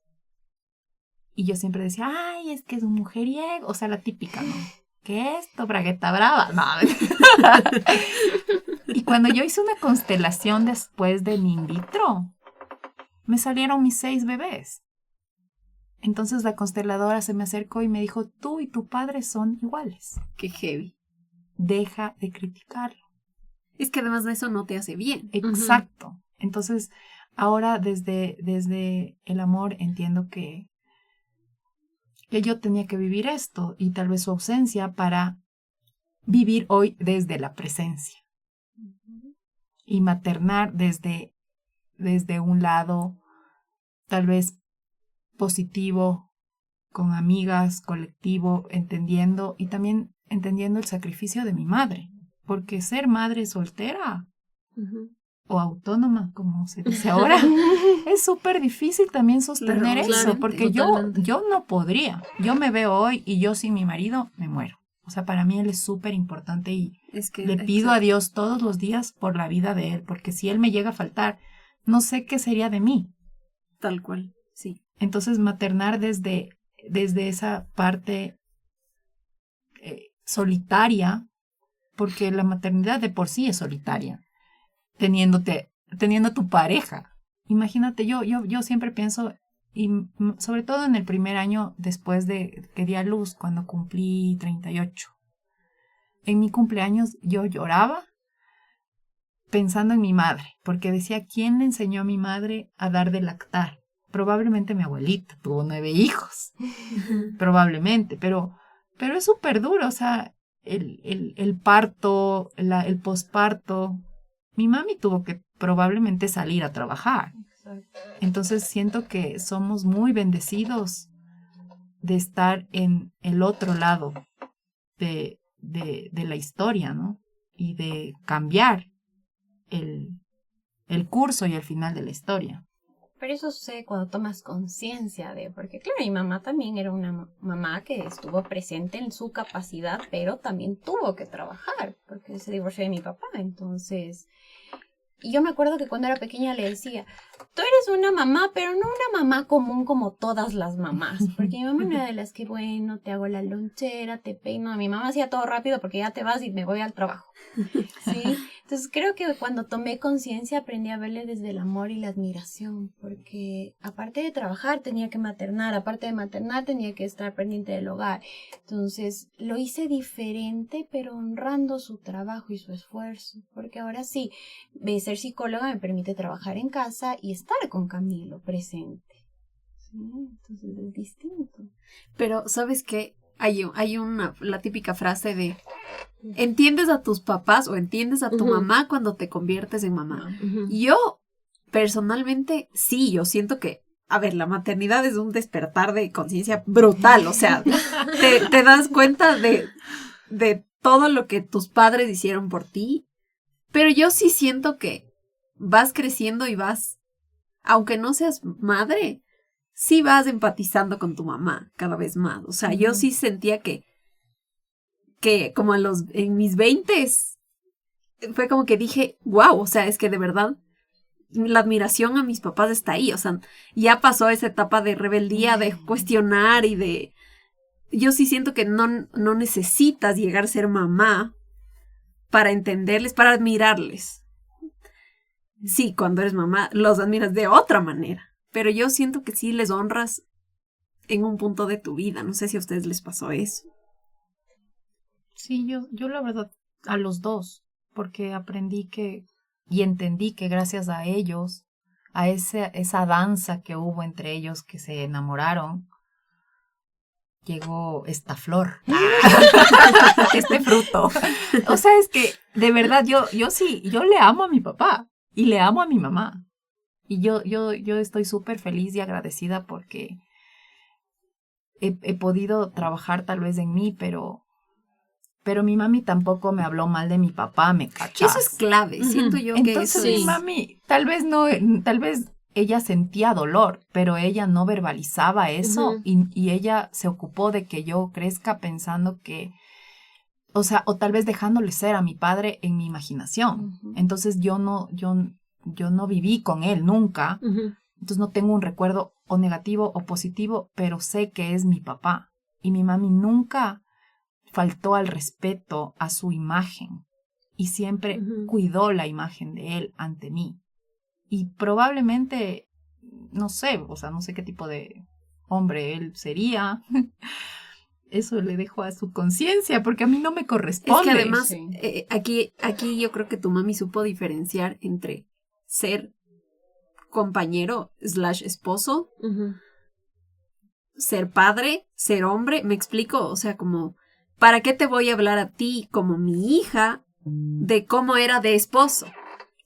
S3: Y yo siempre decía, ay, es que es un mujeriego. O sea, la típica, ¿no? ¿Qué es esto? Bragueta brava. No. Y cuando yo hice una constelación después de mi in vitro, me salieron mis 6 bebés. Entonces la consteladora se me acercó y me dijo, tú y tu padre son iguales.
S2: Qué heavy.
S3: Deja de criticarlo.
S2: Es que además de eso no te hace bien.
S3: Exacto. Entonces, ahora desde el amor entiendo que yo tenía que vivir esto y tal vez su ausencia para vivir hoy desde la presencia. Y maternar desde un lado tal vez positivo, con amigas, colectivo, entendiendo y también entendiendo el sacrificio de mi madre, porque ser madre soltera o autónoma, como se dice ahora, es súper difícil también sostener eso, porque yo no podría. Yo me veo hoy y yo sin mi marido me muero. O sea, para mí él es súper importante y le pido a Dios todos los días por la vida de él, porque si él me llega a faltar, no sé qué sería de mí.
S2: Tal cual, sí.
S3: Entonces, maternar desde esa parte solitaria, porque la maternidad de por sí es solitaria, teniendo tu pareja. Imagínate, yo siempre pienso, y sobre todo en el primer año después de que di a luz, cuando cumplí 38. En mi cumpleaños yo lloraba pensando en mi madre, porque decía, ¿quién le enseñó a mi madre a dar de lactar? Probablemente mi abuelita, tuvo 9 hijos, probablemente, pero es súper duro, o sea, el parto, el posparto. Mi mami tuvo que probablemente salir a trabajar. Entonces siento que somos muy bendecidos de estar en el otro lado de la historia, ¿no? Y de cambiar el curso y el final de la historia.
S4: Pero eso sucede cuando tomas conciencia porque claro, mi mamá también era una mamá que estuvo presente en su capacidad, pero también tuvo que trabajar, porque se divorció de mi papá, entonces... Y yo me acuerdo que cuando era pequeña le decía, tú eres una mamá, pero no una mamá común como todas las mamás, porque mi mamá no era de las que, bueno, te hago la lonchera, te peino, mi mamá hacía todo rápido porque ya te vas y me voy al trabajo, ¿sí? Entonces creo que cuando tomé conciencia aprendí a verle desde el amor y la admiración, porque aparte de trabajar tenía que maternar, aparte de maternar tenía que estar pendiente del hogar, entonces lo hice diferente pero honrando su trabajo y su esfuerzo, porque ahora sí, ser psicóloga me permite trabajar en casa y estar con Camilo presente, ¿sí? Entonces es distinto.
S2: Pero ¿sabes qué? Hay la típica frase de entiendes a tus papás o entiendes a tu mamá cuando te conviertes en mamá. Yo, personalmente, sí, yo siento que, a ver, la maternidad es un despertar de conciencia brutal, o sea, te das cuenta de todo lo que tus padres hicieron por ti, pero yo sí siento que vas creciendo y vas, aunque no seas madre, sí vas empatizando con tu mamá cada vez más. O sea, yo sí sentía que como en mis 20s fue como que dije, wow, o sea, es que de verdad la admiración a mis papás está ahí. O sea, ya pasó esa etapa de rebeldía, de cuestionar y de... Yo sí siento que no necesitas llegar a ser mamá para entenderles, para admirarles. Sí, cuando eres mamá los admiras de otra manera. Pero yo siento que sí les honras en un punto de tu vida. No sé si a ustedes les pasó eso.
S3: Sí, yo la verdad, a los dos, porque aprendí que Y entendí que gracias a ellos, a esa danza que hubo entre ellos, que se enamoraron, llegó esta flor, este fruto. O sea, es que de verdad yo le amo a mi papá y le amo a mi mamá. Y yo estoy súper feliz y agradecida porque he podido trabajar tal vez en mí, pero mi mami tampoco me habló mal de mi papá, ¿me cachas?
S2: Eso es clave, siento yo que
S3: Entonces,
S2: eso
S3: mi
S2: es...
S3: mami, tal vez ella sentía dolor, pero ella no verbalizaba eso y ella se ocupó de que yo crezca pensando que, o sea, o tal vez dejándole ser a mi padre en mi imaginación. Entonces yo no viví con él nunca, entonces no tengo un recuerdo o negativo o positivo, pero sé que es mi papá. Y mi mami nunca faltó al respeto a su imagen y siempre cuidó la imagen de él ante mí. Y probablemente, no sé, o sea, no sé qué tipo de hombre él sería. Eso le dejo a su conciencia, porque a mí no me corresponde.
S2: Es que además, aquí yo creo que tu mami supo diferenciar entre ser compañero / esposo, ser padre, ser hombre, ¿me explico? O sea, como, ¿para qué te voy a hablar a ti como mi hija de cómo era de esposo?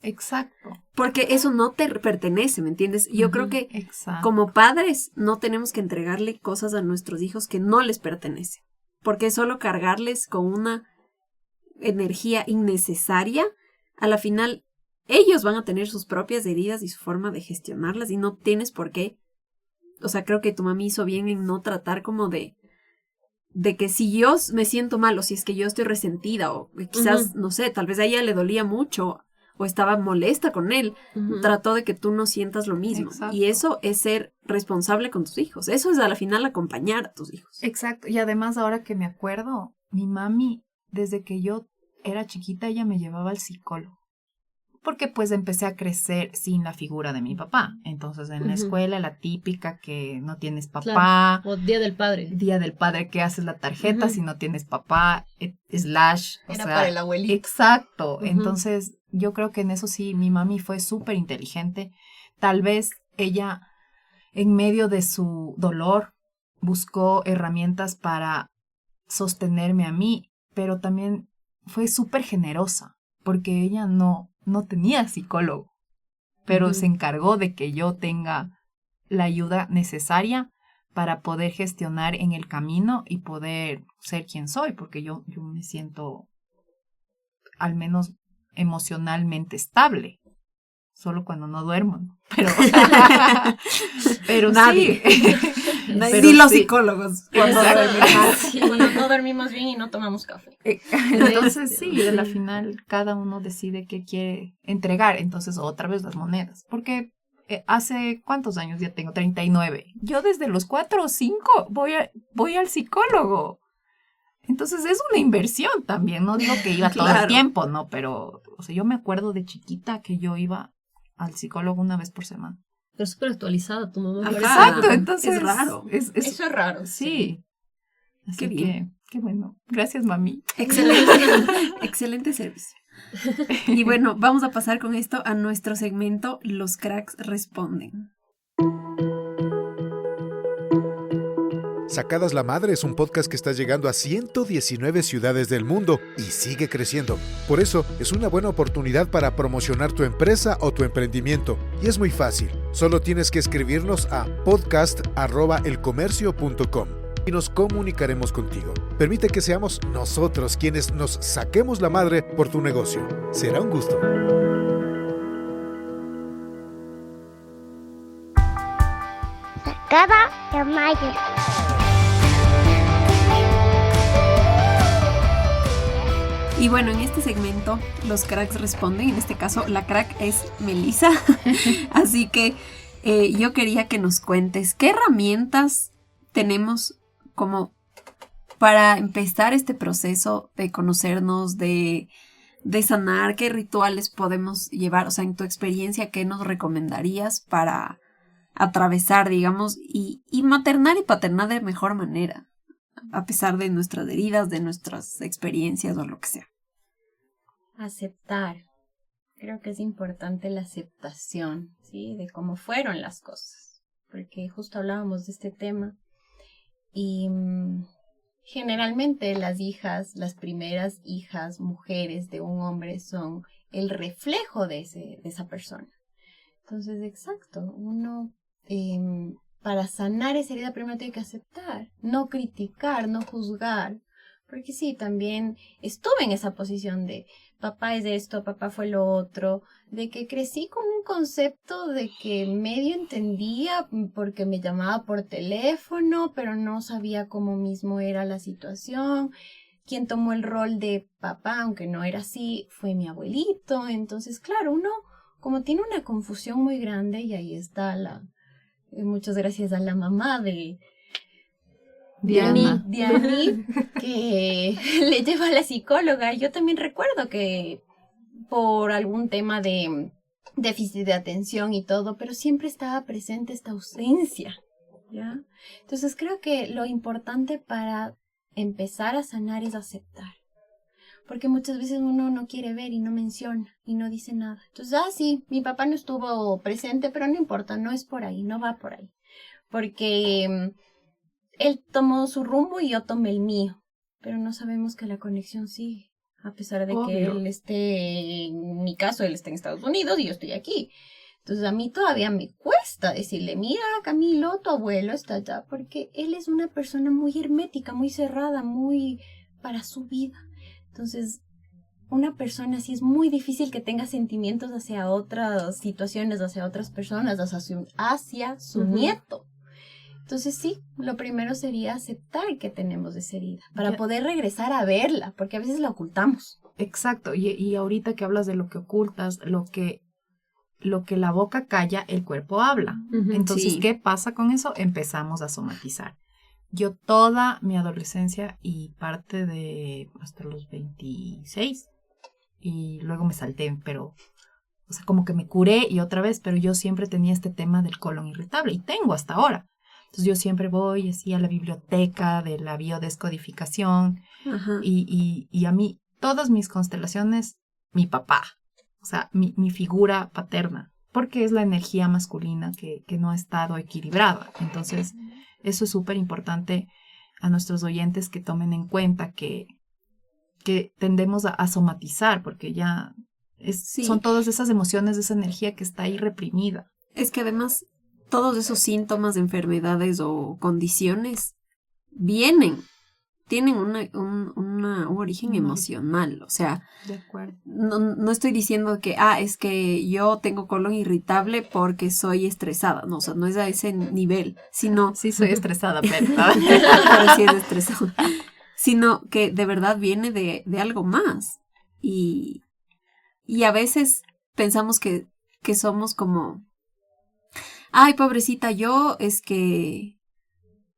S3: Exacto.
S2: Porque eso no te pertenece, ¿me entiendes? Yo creo que como padres no tenemos que entregarle cosas a nuestros hijos que no les pertenecen. Porque es solo cargarles con una energía innecesaria. A la final, ellos van a tener sus propias heridas y su forma de gestionarlas y no tienes por qué. O sea, creo que tu mami hizo bien en no tratar como de que si yo me siento mal o si es que yo estoy resentida o quizás, no sé, tal vez a ella le dolía mucho o estaba molesta con él, trató de que tú no sientas lo mismo.
S3: Exacto.
S2: Y eso es ser responsable con tus hijos. Eso es a la final acompañar a tus hijos.
S3: Exacto. Y además ahora que me acuerdo, mi mami, desde que yo era chiquita, ella me llevaba al psicólogo. Porque pues empecé a crecer sin la figura de mi papá. Entonces en la escuela la típica que no tienes papá.
S6: Claro. O Día del Padre.
S3: Día del Padre que haces la tarjeta si no tienes papá, /
S7: Era para el abuelito.
S3: Exacto. Entonces yo creo que en eso sí, mi mami fue súper inteligente. Tal vez ella en medio de su dolor buscó herramientas para sostenerme a mí, pero también fue súper generosa porque ella no tenía psicólogo, pero se encargó de que yo tenga la ayuda necesaria para poder gestionar en el camino y poder ser quien soy, porque yo me siento al menos emocionalmente estable, solo cuando no duermo, ¿no? Pero
S2: Nadie.
S3: sí.
S2: Ni los psicólogos.
S7: Cuando no dormimos bien y no tomamos café.
S3: Entonces sí, a la final cada uno decide qué quiere entregar. Entonces otra vez las monedas. Porque hace ¿cuántos años ya tengo? 39. Yo desde los 4 o 5 voy al psicólogo. Entonces es una inversión también. No digo que iba todo el tiempo, ¿no? Pero o sea, yo me acuerdo de chiquita que yo iba al psicólogo una vez por semana.
S6: Pero súper actualizada tu mamá.
S3: Exacto, entonces
S2: es raro.
S7: Eso es raro.
S3: Sí. Así
S2: Qué bien.
S3: Qué bueno. Gracias, mami.
S2: Excelente. Excelente servicio. Y bueno, vamos a pasar con esto a nuestro segmento Los Cracks Responden.
S8: Sacadas la Madre es un podcast que está llegando a 119 ciudades del mundo y sigue creciendo. Por eso es una buena oportunidad para promocionar tu empresa o tu emprendimiento. Y es muy fácil. Solo tienes que escribirnos a podcast@elcomercio.com y nos comunicaremos contigo. Permite que seamos nosotros quienes nos saquemos la madre por tu negocio. Será un gusto.
S5: Sacada de mayo.
S2: Y bueno, en este segmento los cracks responden. En este caso la crack es Melissa. Así que yo quería que nos cuentes qué herramientas tenemos como para empezar este proceso de conocernos, de sanar, qué rituales podemos llevar. O sea, en tu experiencia, ¿qué nos recomendarías para atravesar, digamos, y maternar y paternar de mejor manera? A pesar de nuestras heridas, de nuestras experiencias o lo que sea.
S4: Aceptar. Creo que es importante la aceptación, ¿sí? De cómo fueron las cosas, porque justo hablábamos de este tema y generalmente las primeras hijas mujeres de un hombre son el reflejo de esa persona. Entonces, exacto, uno para sanar esa herida primero tiene que aceptar, no criticar, no juzgar, porque sí, también estuve en esa posición de papá es esto, papá fue lo otro, de que crecí con un concepto de que medio entendía porque me llamaba por teléfono, pero no sabía cómo mismo era la situación. Quien tomó el rol de papá, aunque no era así, fue mi abuelito. Entonces, claro, uno como tiene una confusión muy grande, y ahí está muchas gracias a la mamá de Diani, que le lleva a la psicóloga. Yo también recuerdo que por algún tema de déficit de atención y todo, pero siempre estaba presente esta ausencia, ¿ya? Entonces creo que lo importante para empezar a sanar es aceptar. Porque muchas veces uno no quiere ver y no menciona y no dice nada. Entonces, sí, mi papá no estuvo presente, pero no importa, no es por ahí, no va por ahí. Porque él tomó su rumbo y yo tomé el mío, pero no sabemos que la conexión sigue, a pesar de que él esté, en mi caso, él está en Estados Unidos y yo estoy aquí. Entonces a mí todavía me cuesta decirle, mira, Camilo, tu abuelo está allá, porque él es una persona muy hermética, muy cerrada, muy para su vida. Entonces, una persona así es muy difícil que tenga sentimientos hacia otras situaciones, hacia otras personas, hacia su nieto. Entonces sí, lo primero sería aceptar que tenemos esa herida para poder regresar a verla, porque a veces la ocultamos.
S3: Exacto, y ahorita que hablas de lo que ocultas, lo que la boca calla, el cuerpo habla. Entonces, ¿qué pasa con eso? Empezamos a somatizar. Yo toda mi adolescencia y parte de hasta los 26, y luego me salté, pero, o sea, como que me curé y otra vez, pero yo siempre tenía este tema del colon irritable, y tengo hasta ahora. Entonces yo siempre voy así a la biblioteca de la biodescodificación, y a mí, todas mis constelaciones, mi papá, o sea, mi figura paterna, porque es la energía masculina que no ha estado equilibrada. Entonces, eso es súper importante a nuestros oyentes que tomen en cuenta que tendemos a somatizar, porque ya son todas esas emociones, esa energía que está ahí reprimida.
S2: Es que además todos esos síntomas de enfermedades o condiciones tienen un origen emocional. O sea,
S3: de acuerdo.
S2: No estoy diciendo que, es que yo tengo colon irritable porque soy estresada. No, o sea, no es a ese nivel, sino...
S3: Sí, soy estresada, pero
S2: sí es estresada. Sino que de verdad viene de algo más. Y a veces pensamos que somos como... Ay, pobrecita, yo es que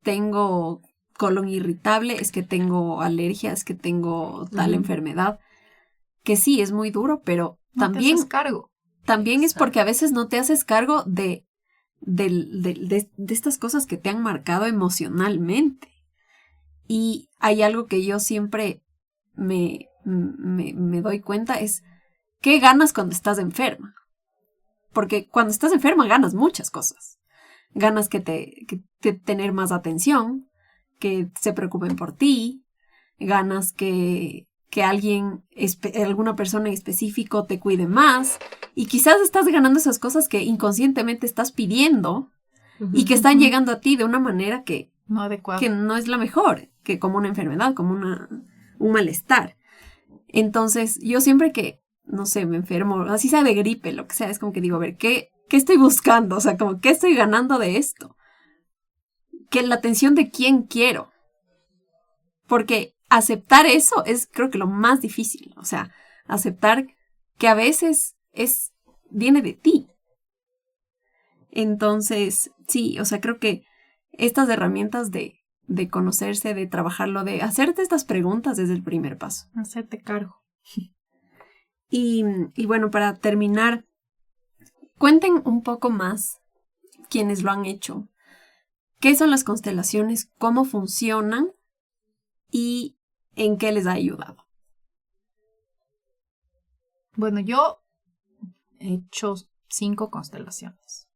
S2: tengo colon irritable, es que tengo alergia, es que tengo tal enfermedad. Que sí, es muy duro, pero
S3: no
S2: también...
S3: te haces cargo.
S2: También es porque a veces no te haces cargo de estas cosas que te han marcado emocionalmente. Y hay algo que yo siempre me doy cuenta, es ¿qué ganas cuando estás enferma? Porque cuando estás enferma ganas muchas cosas. Ganas que tener más atención, que se preocupen por ti, ganas que alguna persona en específico te cuide más, y quizás estás ganando esas cosas que inconscientemente estás pidiendo y que están llegando a ti de una manera que no es la mejor, que como una enfermedad, como un malestar. Entonces, yo siempre que no sé, me enfermo, así sea de gripe, lo que sea, es como que digo, a ver, ¿qué estoy buscando? O sea, como, ¿qué estoy ganando de esto? Que la atención de quién quiero. Porque aceptar eso es, creo que lo más difícil. O sea, aceptar que a veces viene de ti. Entonces, sí, o sea, creo que estas herramientas de conocerse, de trabajarlo, de hacerte estas preguntas es el primer paso.
S3: Hacerte cargo.
S2: Y bueno, para terminar, cuenten un poco más quienes lo han hecho. ¿Qué son las constelaciones? ¿Cómo funcionan? ¿Y en qué les ha ayudado?
S3: Bueno, yo hecho 5 constelaciones.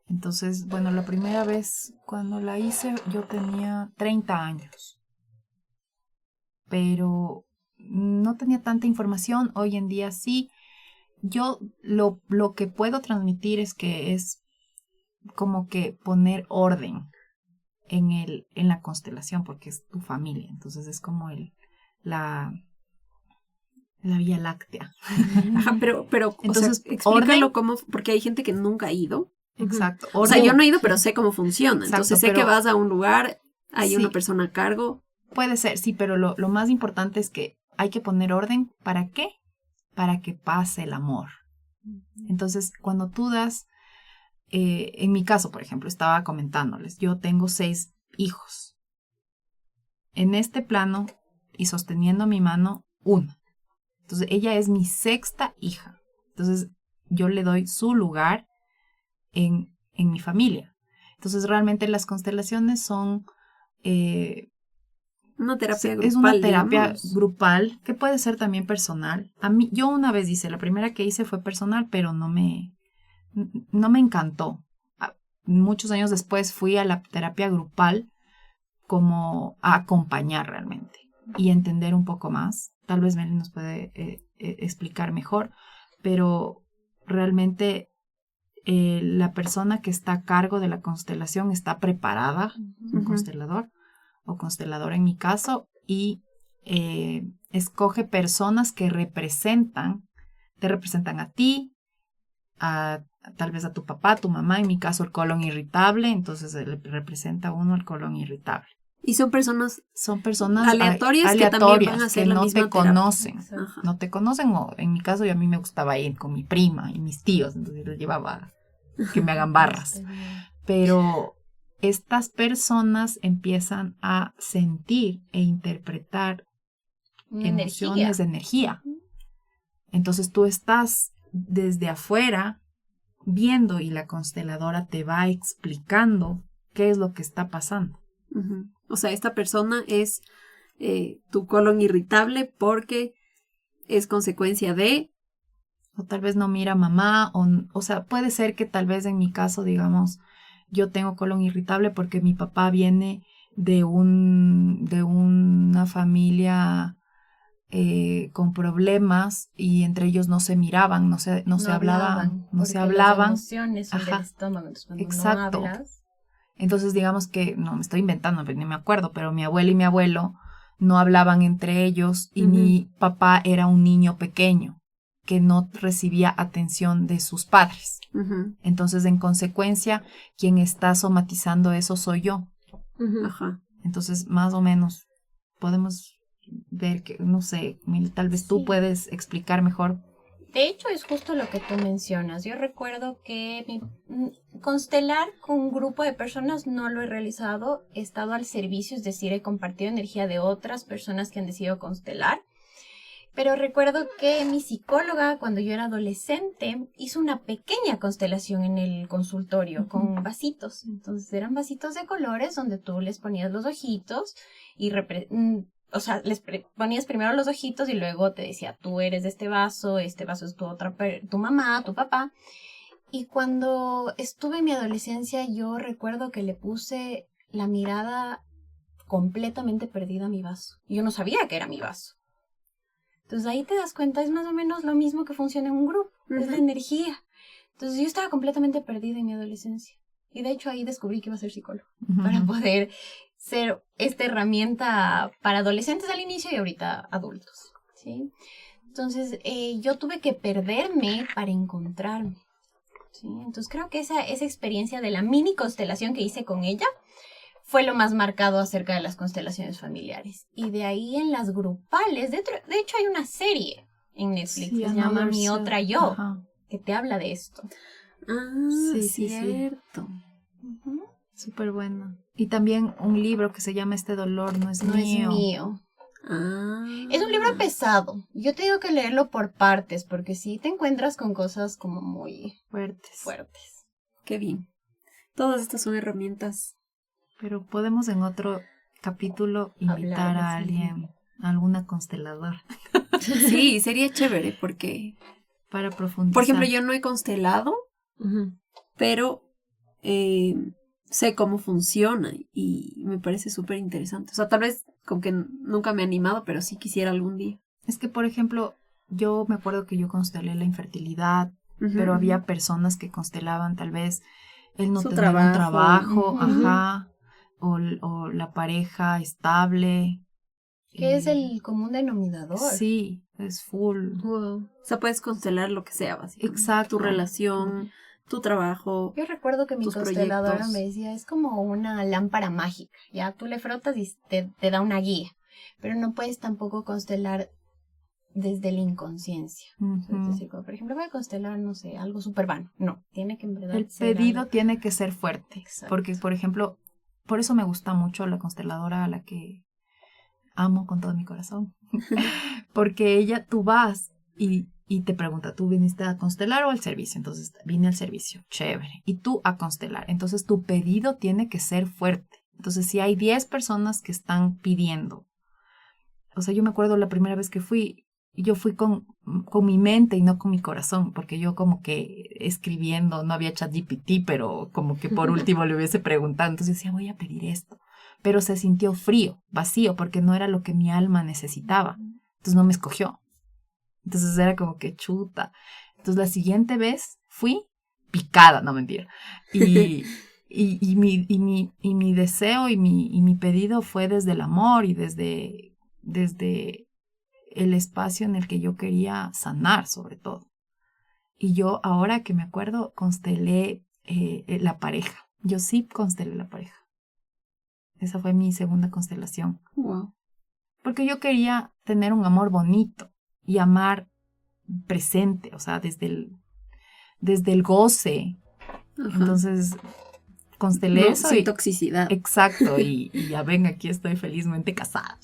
S3: Entonces, bueno, la primera vez cuando la hice yo tenía 30 años. Pero no tenía tanta información. Hoy en día sí. Yo lo que puedo transmitir es que es como que poner orden en la constelación, porque es tu familia. Entonces es como la Vía Láctea.
S2: Ajá, pero
S3: Entonces,
S2: o sea, explícalo
S3: orden.
S2: cómo, porque hay gente que nunca ha ido.
S3: Exacto.
S2: O sea,
S3: orden.
S2: yo no he ido, pero sé cómo funciona.
S3: Exacto,
S2: Entonces sé
S3: pero-
S2: que vas a un lugar, hay
S3: Sí.
S2: una persona a cargo.
S3: Puede ser, sí, pero lo más importante es que hay que poner orden. ¿Para qué? Para que pase el amor. Entonces, cuando tú das, en mi caso, por ejemplo, estaba comentándoles, yo tengo 6 hijos. En este plano, y sosteniendo mi mano, 1. Entonces, ella es mi 6ª hija. Entonces, yo le doy su lugar en mi familia. Entonces, realmente las constelaciones son...
S2: Una terapia grupal,
S3: es una terapia
S2: digamos.
S3: grupal que puede ser también personal. A mí, yo una vez hice, la primera que hice fue personal, pero no me encantó. Muchos años después fui a la terapia grupal como a acompañar realmente y entender un poco más. Tal vez Meli nos puede explicar mejor, pero realmente la persona que está a cargo de la constelación está preparada, un constelador o consteladora en mi caso, y escoge personas que te representan a ti, tal vez a tu papá, tu mamá, en mi caso el colon irritable, entonces le representa a uno el colon irritable.
S2: Y son personas
S3: aleatorias
S2: que también van a hacer
S3: que
S2: la
S3: no
S2: misma
S3: te
S2: terapia.
S3: conocen,
S2: Ajá.
S3: no te conocen, o en mi caso a mí me gustaba ir con mi prima y mis tíos, entonces les llevaba que me hagan barras. Pero estas personas empiezan a sentir e interpretar
S4: Una
S3: emociones de energía. Entonces tú estás desde afuera viendo y la consteladora te va explicando qué es lo que está pasando.
S2: Ujú. O sea, esta persona es tu colon irritable porque es consecuencia de...
S3: O tal vez no mira a mamá, o sea, puede ser que tal vez en mi caso, digamos, yo tengo colon irritable porque mi papá viene de una familia con problemas y entre ellos no se miraban, no se hablaban.
S4: Las emociones son del estómago, entonces cuando
S3: Exacto.
S4: no hablas...
S3: Entonces digamos que, no me estoy inventando, ni me acuerdo, pero mi abuela y mi abuelo no hablaban entre ellos y mi papá era un niño pequeño que no recibía atención de sus padres. Entonces, en consecuencia, quien está somatizando eso soy yo.
S2: Ajá.
S3: Entonces, más o menos, podemos ver que, no sé, tal vez tú puedes explicar mejor.
S4: De hecho, es justo lo que tú mencionas. Yo recuerdo que constelar con un grupo de personas no lo he realizado. He estado al servicio, es decir, he compartido energía de otras personas que han decidido constelar. Pero recuerdo que mi psicóloga, cuando yo era adolescente, hizo una pequeña constelación en el consultorio con vasitos. Entonces eran vasitos de colores donde tú les ponías los ojitos y les ponías primero los ojitos y luego te decía, tú eres de este vaso es tu mamá, tu papá. Y cuando estuve en mi adolescencia, yo recuerdo que le puse la mirada completamente perdida a mi vaso. Yo no sabía que era mi vaso. Entonces ahí te das cuenta, es más o menos lo mismo que funciona en un grupo, es la energía. Entonces yo estaba completamente perdida en mi adolescencia. Y de hecho ahí descubrí que iba a ser psicólogo, para poder ser esta herramienta para adolescentes al inicio y ahorita adultos, ¿sí? Entonces yo tuve que perderme para encontrarme, ¿sí? Entonces creo que esa experiencia de la mini constelación que hice con ella fue lo más marcado acerca de las constelaciones familiares. Y de ahí en las grupales, de hecho hay una serie en Netflix que se llama Mi Otra Yo, que te habla de esto.
S2: Ah,
S3: sí,
S2: cierto.
S3: Súper bueno. Y también un libro que se llama Este dolor no es mío.
S4: Es mío.
S2: Ah.
S4: Es un libro pesado. Yo te digo que leerlo por partes, porque sí te encuentras con cosas como muy fuertes.
S2: Qué bien. Todas estas son herramientas.
S3: Pero podemos en otro capítulo invitar a alguien, a alguna consteladora.
S2: Sí, sería chévere porque
S3: Para profundizar.
S2: Por ejemplo, yo no he constelado,
S6: Ujú.
S2: pero sé cómo funciona y me parece súper interesante. O sea, tal vez como que nunca me he animado, pero sí quisiera algún día.
S3: Es que, por ejemplo, yo me acuerdo que yo constelé la infertilidad,
S2: Ujú,
S3: pero
S2: ujú.
S3: había personas que constelaban tal vez el no
S2: Su
S3: tener un trabajo,
S2: ujú.
S3: ajá, o la pareja estable.
S4: ¿Qué es
S3: y-
S4: el común denominador?
S3: Sí, es full.
S6: Wow.
S2: O sea, puedes constelar lo que sea, básicamente.
S3: Exacto.
S2: Tu relación, tu trabajo.
S4: Yo recuerdo que mi
S2: Tus
S4: consteladora
S2: proyectos.
S4: me decía, es como una lámpara mágica, ya tú le frotas y te da una guía, pero no puedes tampoco constelar desde la inconsciencia.
S3: Ujú.
S4: Es decir, como, por ejemplo, voy a constelar, no sé, algo súper vano. No, tiene que en verdad
S3: El
S4: ser
S3: pedido
S4: algo-
S3: tiene que ser fuerte.
S4: Exacto.
S3: Porque, por ejemplo, por eso me gusta mucho la consteladora a la que amo con todo mi corazón. Porque ella, tú vas y te pregunta, ¿tú viniste a constelar o al servicio? Entonces, vine al servicio, chévere. Y tú a constelar. Entonces, tu pedido tiene que ser fuerte. Entonces, si hay 10 personas que están pidiendo, o sea, yo me acuerdo la primera vez que fui, yo fui con mi mente y no con mi corazón, porque yo como que escribiendo, no había ChatGPT, pero como que por último le hubiese preguntado, entonces decía, voy a pedir esto. Pero se sintió frío, vacío, porque no era lo que mi alma necesitaba. Entonces no me escogió. Entonces era como que chuta. Entonces la siguiente vez fui picada, no mentira. Y mi deseo y mi pedido fue desde el amor y desde el espacio en el que yo quería sanar, sobre todo. Y yo, ahora que me acuerdo, constelé la pareja. Yo sí constelé la pareja. Esa fue mi segunda constelación.
S2: Wow.
S3: Porque yo quería tener un amor bonito y amar presente, o sea, desde el goce.
S2: Ajá.
S3: Entonces, constelé
S2: No,
S3: eso.
S2: sin
S3: Y,
S2: toxicidad.
S3: exacto, y ya ven, aquí estoy felizmente casada.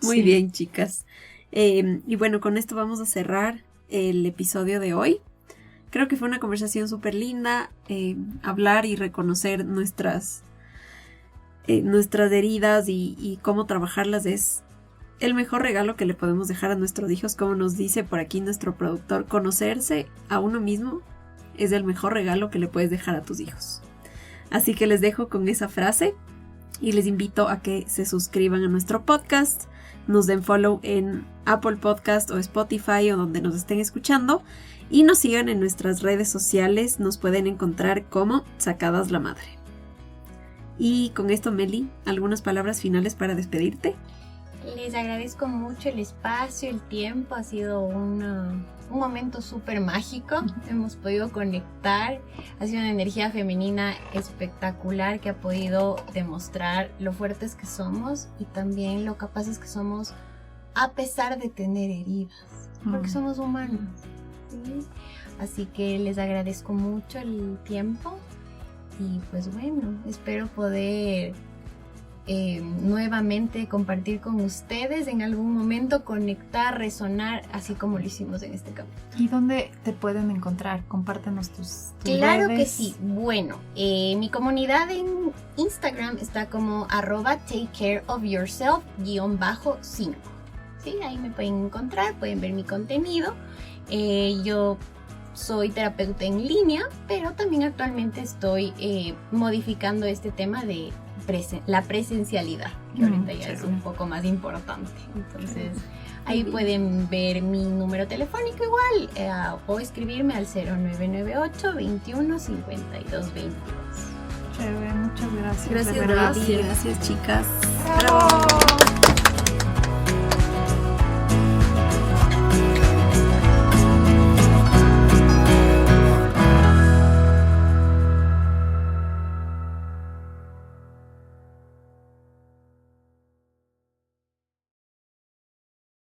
S2: Muy
S3: Sí.
S2: bien, chicas. Y bueno, con esto vamos a cerrar el episodio de hoy. Creo que fue una conversación súper linda. Hablar y reconocer nuestras heridas y cómo trabajarlas es el mejor regalo que le podemos dejar a nuestros hijos. Como nos dice por aquí nuestro productor, conocerse a uno mismo es el mejor regalo que le puedes dejar a tus hijos. Así que les dejo con esa frase y les invito a que se suscriban a nuestro podcast, nos den follow en Apple Podcast o Spotify o donde nos estén escuchando y nos sigan en nuestras redes sociales. Nos pueden encontrar como Sacadas la Madre. Y con esto, Meli, ¿algunas palabras finales para despedirte?
S4: Les agradezco mucho el espacio, el tiempo, ha sido un momento súper mágico, hemos podido conectar, ha sido una energía femenina espectacular que ha podido demostrar lo fuertes que somos y también lo capaces que somos a pesar de tener heridas, porque somos humanos, ¿sí? Así que les agradezco mucho el tiempo y pues bueno, espero poder nuevamente compartir con ustedes en algún momento, conectar, resonar, así como lo hicimos en este capítulo.
S3: ¿Y dónde te pueden encontrar? Compártenos tus
S4: Claro
S3: redes.
S4: que sí. Bueno, mi comunidad en Instagram está como @takecareofyourself_5. Sí, ahí me pueden encontrar, pueden ver mi contenido. Yo soy terapeuta en línea, pero también actualmente estoy modificando este tema de la presencialidad, que ahorita ya es un poco más importante. Entonces, ahí pueden ver mi número telefónico igual o escribirme al 0998 21 52 22.
S3: Chévere, muchas gracias. de
S2: Gracias,
S3: verdad.
S2: Meli. Gracias, chicas.
S3: ¡Bravo!